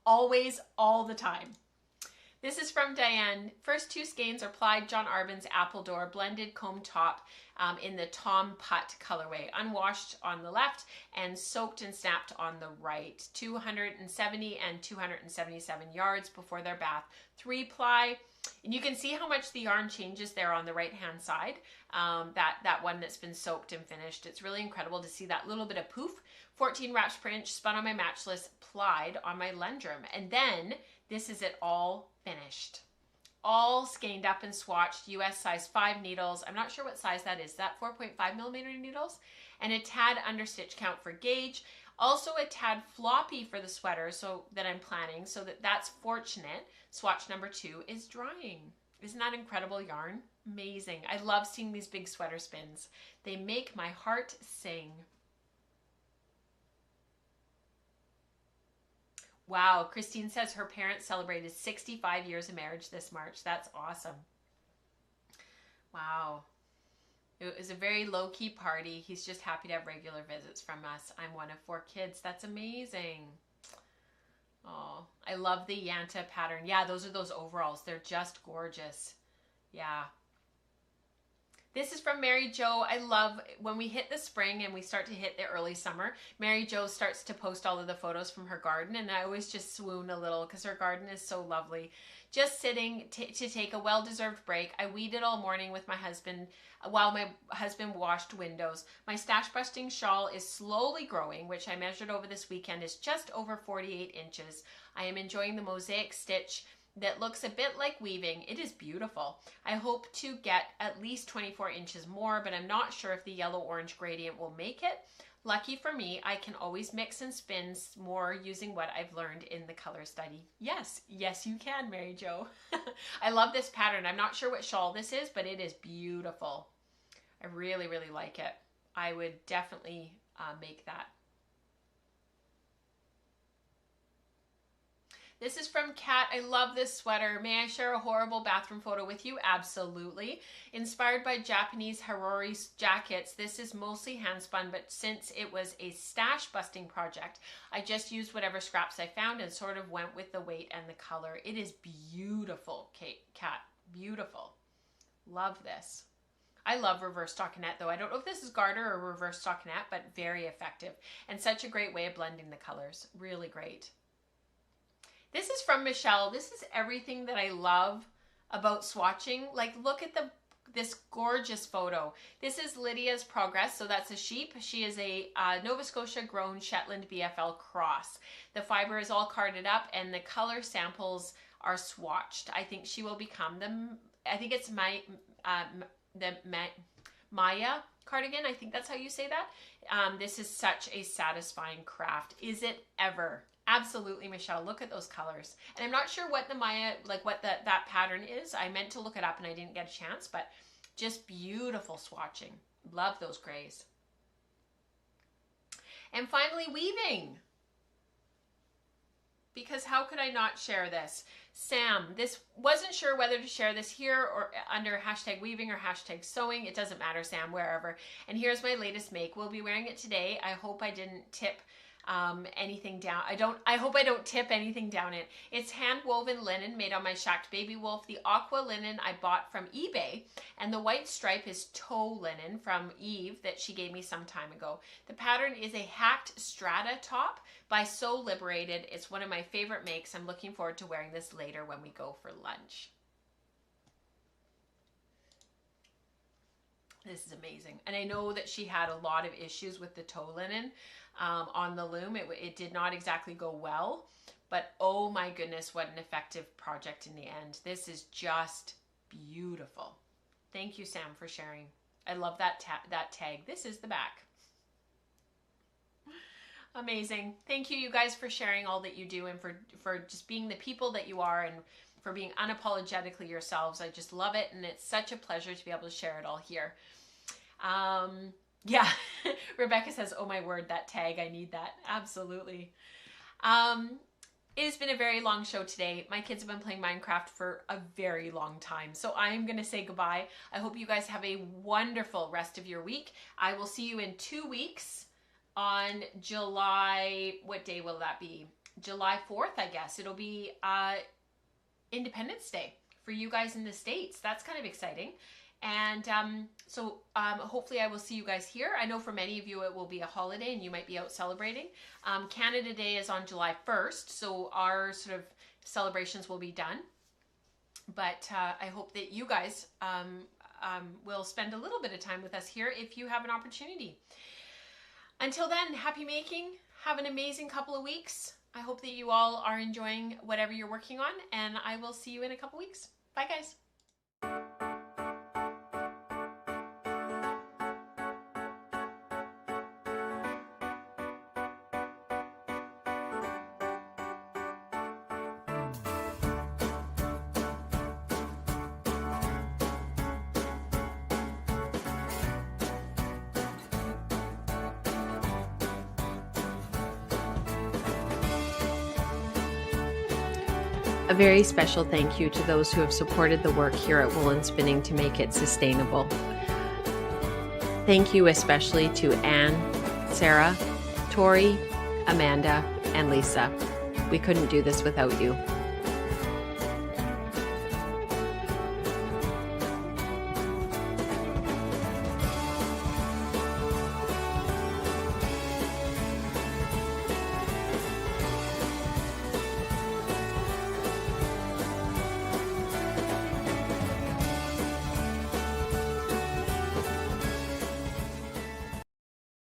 Always, all the time. This is from Diane. First two skeins are plied John Arbon's Appledore blended comb top in the Tom Putt colorway, unwashed on the left and soaked and snapped on the right. 270 and 277 yards before their bath. 3-ply. And you can see how much the yarn changes there on the right-hand side. That one that's been soaked and finished. It's really incredible to see that little bit of poof. 14 wraps per inch, spun on my matchless, plied on my Lendrum. And then this is it all finished. All skeined up and swatched, US size 5 needles. I'm not sure what size that is. Is that 4.5 millimeter needles? And a tad under stitch count for gauge. Also a tad floppy for the sweater so that I'm planning, so that's fortunate. Swatch number 2 is drying. Isn't that incredible yarn? Amazing. I love seeing these big sweater spins. They make my heart sing. Wow, Christine says her parents celebrated 65 years of marriage this March. That's awesome. Wow. It was a very low-key party. He's just happy to have regular visits from us. I'm one of 4 kids. That's amazing. Oh, I love the Yanta pattern. Yeah, those are those overalls. They're just gorgeous. Yeah. This is from Mary Jo. I love when we hit the spring and we start to hit the early summer, Mary Jo starts to post all of the photos from her garden, and I always just swoon a little because her garden is so lovely. Just sitting to take a well-deserved break. I weeded all morning with my husband while my husband washed windows. My stash busting shawl is slowly growing, which I measured over this weekend is just over 48 inches. I am enjoying the mosaic stitch that looks a bit like weaving. It is beautiful. I hope to get at least 24 inches more, but I'm not sure if the yellow-orange gradient will make it. Lucky for me, I can always mix and spin more using what I've learned in the color study. Yes, yes you can, Mary Jo. I love this pattern. I'm not sure what shawl this is, but it is beautiful. I really, really like it. I would definitely make that. This is from Kat. I love this sweater. May I share a horrible bathroom photo with you? Absolutely. Inspired by Japanese Harori jackets, this is mostly hand spun, but since it was a stash busting project, I just used whatever scraps I found and sort of went with the weight and the color. It is beautiful, Kat. Beautiful. Love this. I love reverse stockinette though. I don't know if this is garter or reverse stockinette, but very effective and such a great way of blending the colors. Really great. This is from Michelle. This is everything that I love about swatching. Like, look at this gorgeous photo. This is Lydia's Progress. So that's a sheep. She is a Nova Scotia grown Shetland BFL cross. The fiber is all carded up and the color samples are swatched. I think she will become I think it's Maya cardigan. I think that's how you say that. This is such a satisfying craft. Is it ever? Absolutely, Michelle. Look at those colors. And I'm not sure what the Maya, like what that pattern is. I meant to look it up and I didn't get a chance, but just beautiful swatching. Love those grays. And finally, weaving. Because how could I not share this? Sam, this wasn't sure whether to share this here or under hashtag weaving or hashtag sewing. It doesn't matter, Sam, wherever. And here's my latest make. We'll be wearing it today. I hope I didn't tip anything down. I hope I don't tip anything down it. It's hand woven linen made on my Shacked Baby Wolf. The aqua linen I bought from eBay, and the white stripe is toe linen from Eve that she gave me some time ago. The pattern is a hacked strata top by So Liberated. It's one of my favorite makes. I'm looking forward to wearing this later when we go for lunch. This is amazing. And I know that she had a lot of issues with the toe linen on the loom. It did not exactly go well, but oh my goodness, what an effective project in the end. This is just beautiful. Thank you, Sam, for sharing. I love that tag. This is the back. Amazing. Thank you, you guys, for sharing all that you do and for just being the people that you are and for being unapologetically yourselves. I just love it, and it's such a pleasure to be able to share it all here. Yeah, Rebecca says, oh my word, that tag, I need that. Absolutely. It has been a very long show today. My kids have been playing Minecraft for a very long time, so I'm going to say goodbye. I hope you guys have a wonderful rest of your week. I will see you in 2 weeks on July, what day will that be? July 4th, I guess. It'll be Independence Day for you guys in the States. That's kind of exciting. And so hopefully I will see you guys here. I know for many of you it will be a holiday and you might be out celebrating. Canada Day is on July 1st, so our sort of celebrations will be done. But I hope that you guys will spend a little bit of time with us here if you have an opportunity. Until then, happy making. Have an amazing couple of weeks. I hope that you all are enjoying whatever you're working on, and I will see you in a couple weeks. Bye, guys. A very special thank you to those who have supported the work here at Wool and Spinning to make it sustainable. Thank you especially to Anne, Sarah, Tori, Amanda, and Lisa. We couldn't do this without you.